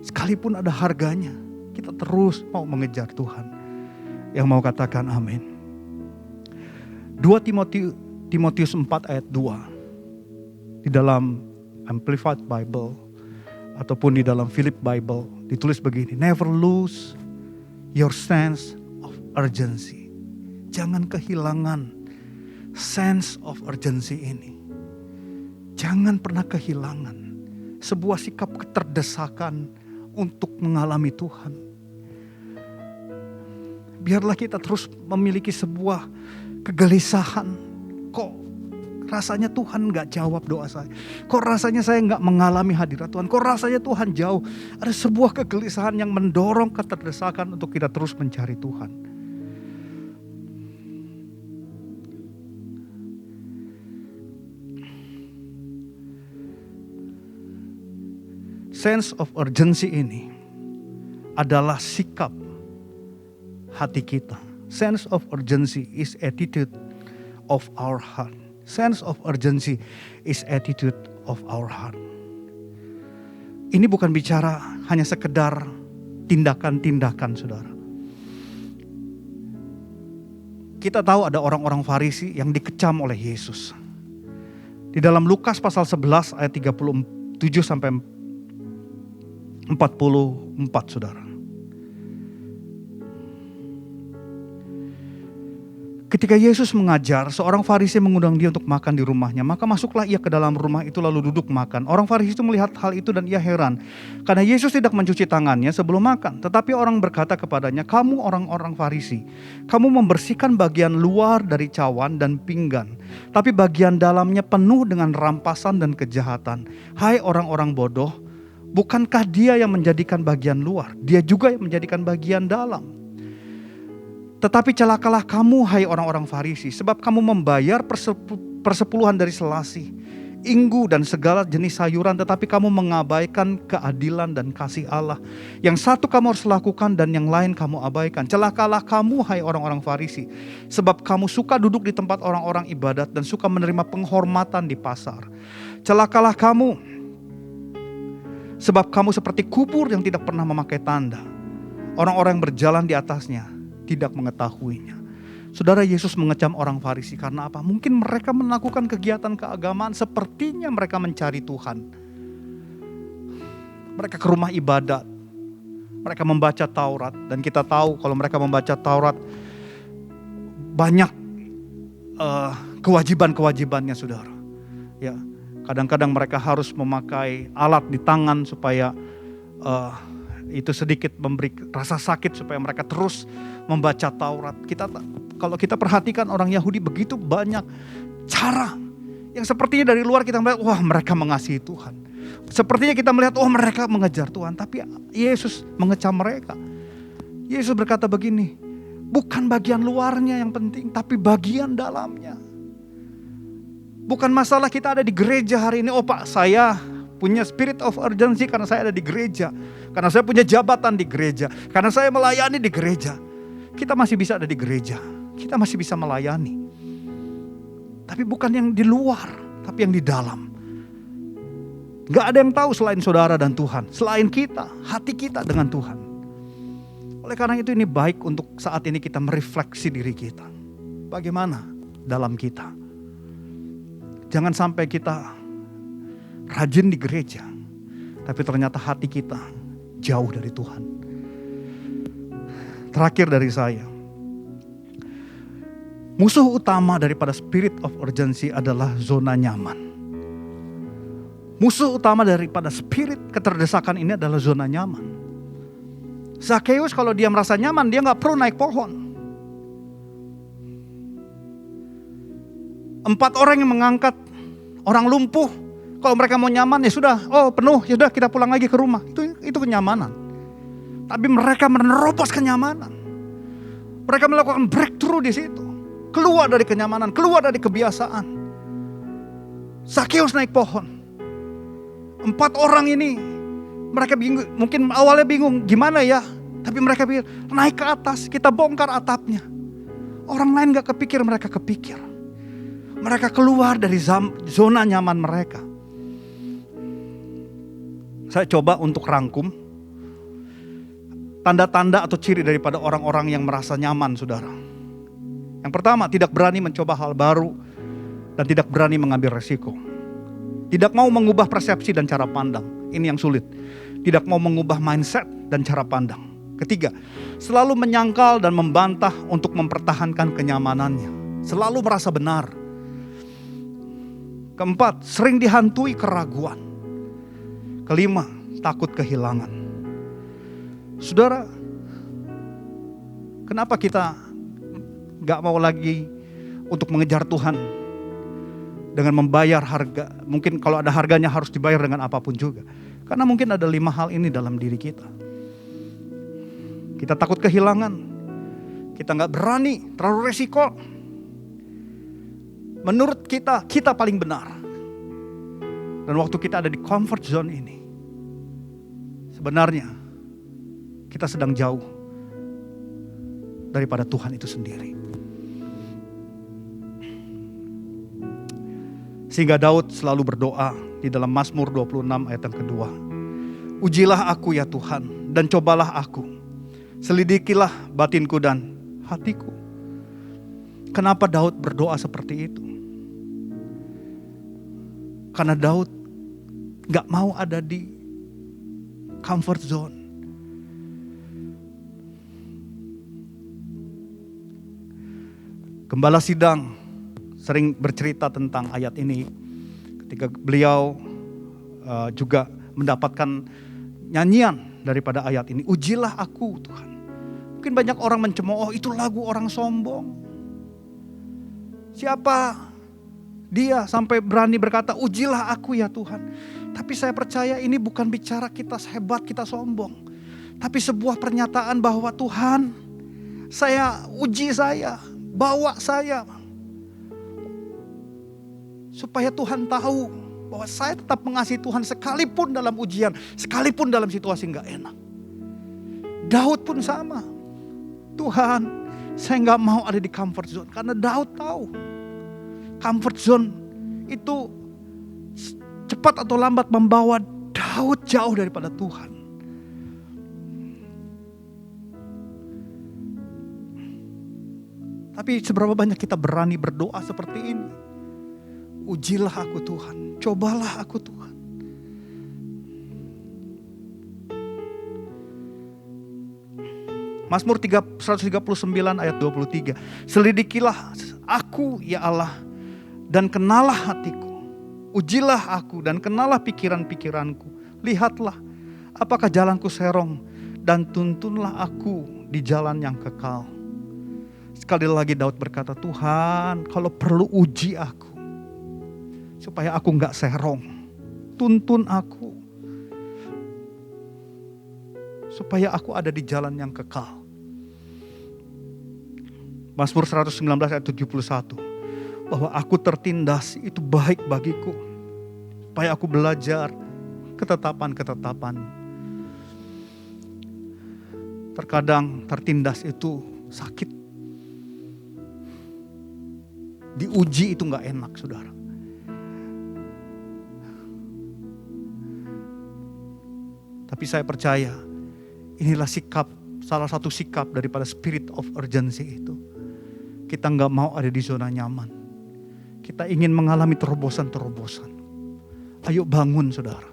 Sekalipun ada harganya, kita terus mau mengejar Tuhan. Yang mau katakan amin. 2 Timotius 4 ayat 2. Di dalam Amplified Bible ataupun di dalam Philip Bible ditulis begini, never lose your sense of urgency. Jangan kehilangan sense of urgency ini. Jangan pernah kehilangan sebuah sikap keterdesakan untuk mengalami Tuhan. Biarlah kita terus memiliki sebuah kegelisahan. Kok rasanya Tuhan gak jawab doa saya? Kok rasanya saya gak mengalami hadirat Tuhan? Kok rasanya Tuhan jauh? Ada sebuah kegelisahan yang mendorong keterdesakan untuk kita terus mencari Tuhan. Sense of urgency ini adalah sikap hati kita. Sense of urgency is attitude of our heart. Sense of urgency is attitude of our heart. Ini bukan bicara hanya sekedar tindakan-tindakan, saudara. Kita tahu ada orang-orang Farisi yang dikecam oleh Yesus. Di dalam Lukas pasal 11 ayat 37 sampai 44, saudara. Ketika Yesus mengajar, seorang Farisi mengundang dia untuk makan di rumahnya. Maka masuklah ia ke dalam rumah itu lalu duduk makan. Orang Farisi itu melihat hal itu dan ia heran. Karena Yesus tidak mencuci tangannya sebelum makan. Tetapi orang berkata kepadanya, kamu orang-orang Farisi, kamu membersihkan bagian luar dari cawan dan pinggan. Tapi bagian dalamnya penuh dengan rampasan dan kejahatan. Hai orang-orang bodoh, bukankah dia yang menjadikan bagian luar? Dia juga yang menjadikan bagian dalam. Tetapi celakalah kamu, hai orang-orang Farisi, sebab kamu membayar persepuluhan dari selasi, inggu dan segala jenis sayuran, tetapi kamu mengabaikan keadilan dan kasih Allah. Yang satu kamu harus lakukan dan yang lain kamu abaikan. Celakalah kamu, hai orang-orang Farisi, sebab kamu suka duduk di tempat orang-orang ibadat dan suka menerima penghormatan di pasar. Celakalah kamu, sebab kamu seperti kubur yang tidak pernah memakai tanda. Orang-orang yang berjalan di atasnya tidak mengetahuinya. Saudara, Yesus mengecam orang Farisi karena apa? Mungkin mereka melakukan kegiatan keagamaan sepertinya mereka mencari Tuhan. Mereka ke rumah ibadat. Mereka membaca Taurat. Dan kita tahu kalau mereka membaca Taurat, banyak kewajiban-kewajibannya, saudara. Ya, kadang-kadang mereka harus memakai alat di tangan supaya itu sedikit memberi rasa sakit supaya mereka terus membaca Taurat. Kalau kita perhatikan orang Yahudi begitu banyak cara yang sepertinya dari luar kita melihat, wah mereka mengasihi Tuhan. Sepertinya kita melihat, oh mereka mengejar Tuhan. Tapi Yesus mengecam mereka. Yesus berkata begini, bukan bagian luarnya yang penting, tapi bagian dalamnya. Bukan masalah kita ada di gereja hari ini, oh Pak saya punya spirit of urgency karena saya ada di gereja. Karena saya punya jabatan di gereja. Karena saya melayani di gereja. Kita masih bisa ada di gereja. Kita masih bisa melayani. Tapi bukan yang di luar, tapi yang di dalam. Gak ada yang tahu selain saudara dan Tuhan. Selain kita, hati kita dengan Tuhan. Oleh karena itu ini baik untuk saat ini kita merefleksi diri kita. Bagaimana dalam kita. Jangan sampai kita rajin di gereja, tapi ternyata hati kita jauh dari Tuhan. Terakhir dari saya, musuh utama daripada spirit of urgency adalah zona nyaman. Musuh utama daripada spirit keterdesakan ini adalah zona nyaman. Zakheus kalau dia merasa nyaman, dia gak perlu naik pohon. 4 orang yang mengangkat orang lumpuh, kalau mereka mau nyaman ya sudah, oh penuh, ya sudah kita pulang lagi ke rumah. Itu kenyamanan. Tapi mereka menerobos kenyamanan. Mereka melakukan breakthrough di situ. Keluar dari kenyamanan, keluar dari kebiasaan. Zakheus naik pohon. 4 orang ini, mereka bingung, mungkin awalnya bingung gimana ya. Tapi mereka pikir, naik ke atas, kita bongkar atapnya. Orang lain gak kepikir, mereka kepikir. Mereka keluar dari zona nyaman mereka. Saya coba untuk rangkum tanda-tanda atau ciri daripada orang-orang yang merasa nyaman, saudara. Yang pertama, tidak berani mencoba hal baru dan tidak berani mengambil resiko. Tidak mau mengubah persepsi dan cara pandang. Ini yang sulit. Tidak mau mengubah mindset dan cara pandang. Ketiga, selalu menyangkal dan membantah untuk mempertahankan kenyamanannya. Selalu merasa benar. Keempat, sering dihantui keraguan. Kelima, takut kehilangan. Saudara, kenapa kita gak mau lagi untuk mengejar Tuhan dengan membayar harga? Mungkin kalau ada harganya harus dibayar dengan apapun juga. Karena mungkin ada 5 hal ini dalam diri kita. Kita takut kehilangan. Kita gak berani, terlalu resiko. Menurut kita, kita paling benar. Dan waktu kita ada di comfort zone ini, sebenarnya kita sedang jauh daripada Tuhan itu sendiri. Sehingga Daud selalu berdoa di dalam Mazmur 26 ayat yang kedua. Ujilah aku ya Tuhan dan cobalah aku. Selidikilah batinku dan hatiku. Kenapa Daud berdoa seperti itu? Karena Daud gak mau ada di comfort zone. Gembala Sidang sering bercerita tentang ayat ini ketika beliau juga mendapatkan nyanyian daripada ayat ini. Ujilah aku Tuhan. Mungkin banyak orang mencemooh, itu lagu orang sombong. Siapa dia sampai berani berkata, ujilah aku ya Tuhan. Tapi saya percaya ini bukan bicara kita hebat, kita sombong. Tapi sebuah pernyataan bahwa Tuhan, uji saya, bawa saya. Supaya Tuhan tahu bahwa saya tetap mengasihi Tuhan sekalipun dalam ujian, sekalipun dalam situasi gak enak. Daud pun sama. Tuhan, saya gak mau ada di comfort zone. Karena Daud tahu comfort zone itu cepat atau lambat membawa Daud jauh daripada Tuhan. Tapi seberapa banyak kita berani berdoa seperti ini? Ujilah aku Tuhan, cobalah aku Tuhan. Mazmur 139 ayat 23. Selidikilah aku ya Allah dan kenalah hatiku. Ujilah aku dan kenalah pikiran-pikiranku. Lihatlah apakah jalanku serong dan tuntunlah aku di jalan yang kekal. Sekali lagi Daud berkata, Tuhan kalau perlu uji aku. Supaya aku gak serong. Tuntun aku. Supaya aku ada di jalan yang kekal. Mazmur 119 ayat 71. Bahwa aku tertindas itu baik bagiku. Supaya aku belajar ketetapan-ketetapan. Terkadang tertindas itu sakit. Diuji itu gak enak saudara. Tapi saya percaya inilah salah satu sikap daripada spirit of urgency itu. Kita gak mau ada di zona nyaman. Kita ingin mengalami terobosan-terobosan. Ayo bangun saudara.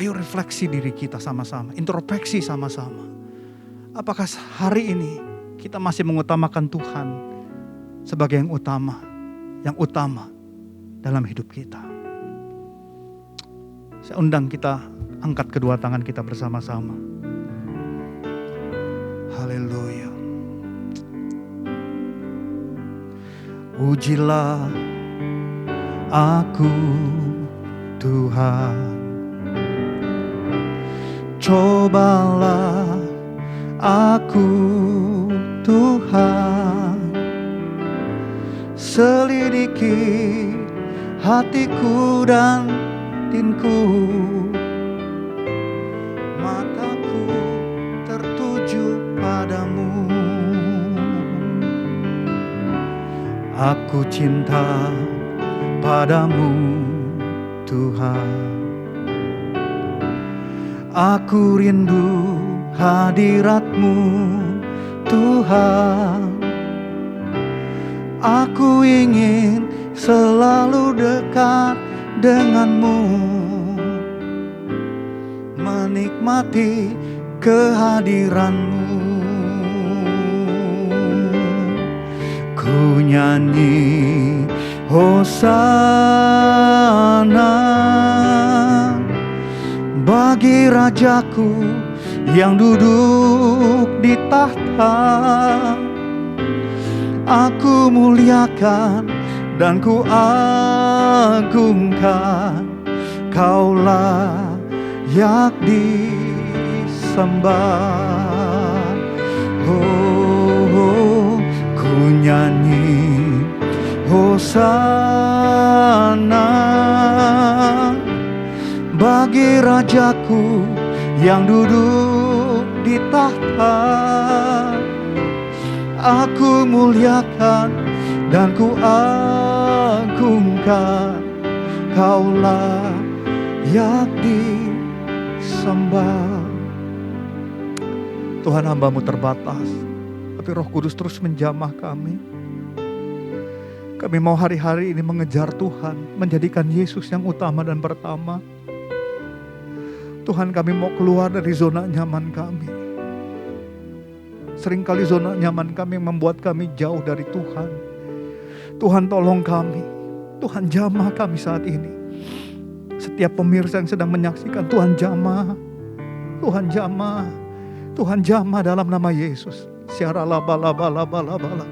Ayo refleksi diri kita sama-sama. Introspeksi sama-sama. Apakah hari ini kita masih mengutamakan Tuhan sebagai yang utama dalam hidup kita. Saya undang kita angkat kedua tangan kita bersama-sama. Haleluya. Ujilah aku Tuhan. Cobalah aku Tuhan. Selidiki hatiku dan batinku. Mataku tertuju padamu. Aku cinta padamu Tuhan. Aku rindu hadirat-Mu Tuhan. Aku ingin selalu dekat dengan-Mu, menikmati kehadiran-Mu. Ku nyanyi Hosana bagi Rajaku yang duduk di tahta. Aku muliakan dan ku agungkan, Kaulah yang disembah. Oh, ku nyanyi Hosana bagi Rajaku yang duduk di tahta. Aku muliakan dan ku agungkan, Kaulah yang disembah. Tuhan, hamba-Mu terbatas, tapi Roh Kudus terus menjamah kami. Kami mau hari-hari ini mengejar Tuhan, menjadikan Yesus yang utama dan pertama. Tuhan, kami mau keluar dari zona nyaman kami. Seringkali zona nyaman kami membuat kami jauh dari Tuhan. Tuhan tolong kami. Tuhan jamah kami saat ini. Setiap pemirsa yang sedang menyaksikan, Tuhan jamah. Tuhan jamah. Tuhan jamah dalam nama Yesus. Siarala bala bala bala bala.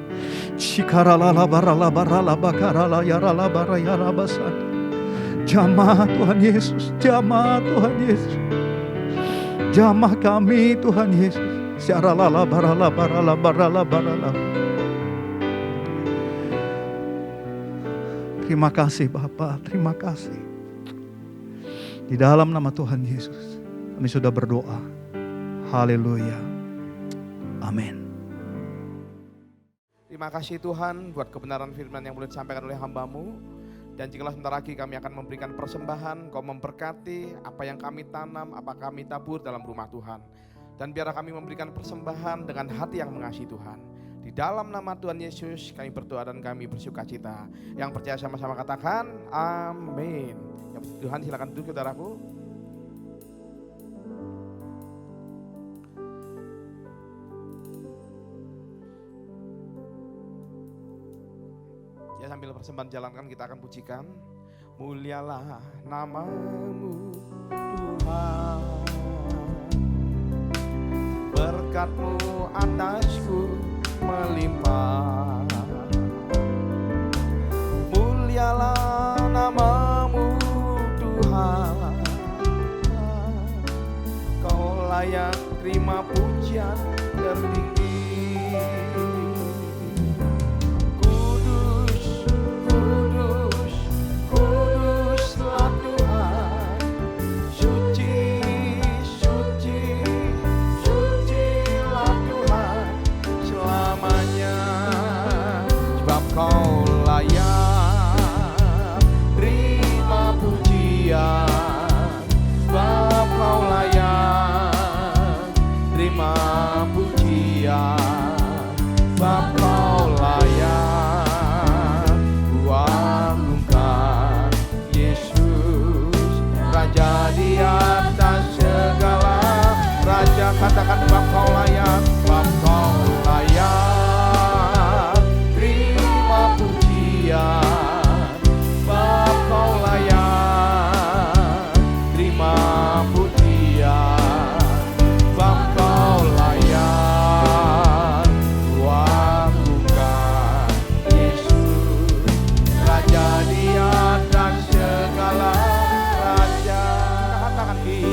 Shikarala barala barala bakarala yarala barayara basan. Jamah Tuhan Yesus, jamah Tuhan Yesus. Jamah kami Tuhan Yesus. Siarala barala barala barala barala. Terima kasih Bapa, terima kasih. Di dalam nama Tuhan Yesus, kami sudah berdoa. Haleluya. Amin. Terima kasih Tuhan buat kebenaran firman yang boleh disampaikan oleh hamba-Mu. Dan jikalau sebentar lagi kami akan memberikan persembahan, Kau memberkati apa yang kami tanam, apa kami tabur dalam rumah Tuhan. Dan biarlah kami memberikan persembahan dengan hati yang mengasihi Tuhan. Di dalam nama Tuhan Yesus kami berdoa dan kami bersukacita. Yang percaya sama-sama katakan amin. Ya, Tuhan silakan duduk saudaraku. Ya, sambil persembahan jalankan kita akan pujikan. Mulialah nama-Mu Tuhan, berkat-Mu atasku melimpah. Mulialah nama-Mu Tuhan, Kau layak terima pujian tertinggi. Kau layak terima pujian, sebab Kau layak terima pujian, sebab Kau layak kuagungkan. Yesus Raja di atas segala raja, katakan sebab Kau layak, sebab Kau layak sebab Kau layak terima pujian, sebab Kau layak kuagungkan. Yesus Raja di atas segala raja, katakan di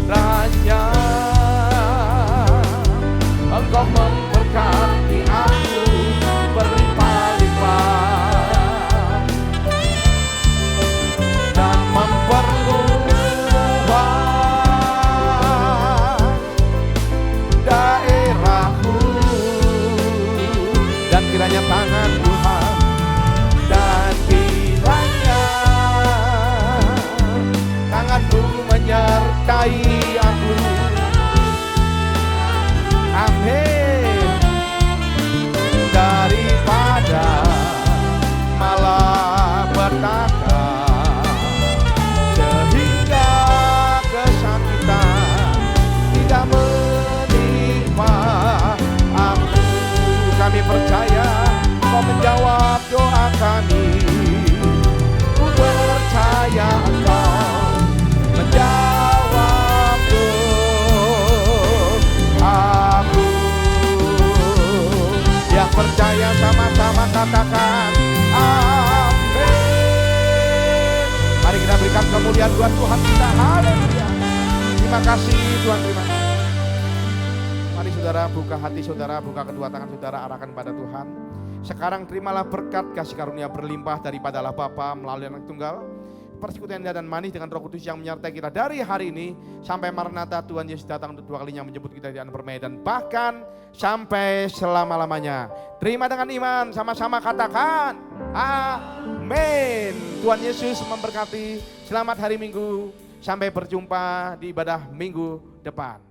Raja, Engkau memberkati aku berlimpah-limpah dan memperluas daerahku. Dan kiranya tangan Tuhan, dan kiranya tangan-Mu menyertai aku. Amin. Daripada malapetaka sehingga kesakitan tidak menimpa aku. Kami percaya Kau menjawab doa kami. Ku percaya Engkau menjawab doaku. Yang percaya sama-sama katakan amin. Mari kita berikan kemuliaan buat Tuhan kita. Haleluya. Terima kasih Tuhan, terima kasih. Mari saudara buka hati saudara, buka kedua tangan saudara, arahkan pada Tuhan. Sekarang terimalah berkat kasih karunia berlimpah daripada Allah Bapa melalui Anak Tunggal, persekutuan dan manis dengan Roh Kudus yang menyertai kita dari hari ini sampai Maranatha Tuhan Yesus datang untuk dua kalinya menjemput kita di anak permai, dan bahkan sampai selama-lamanya. Terima dengan iman, sama-sama katakan amin. Tuhan Yesus memberkati. Selamat hari Minggu, sampai berjumpa di ibadah minggu depan.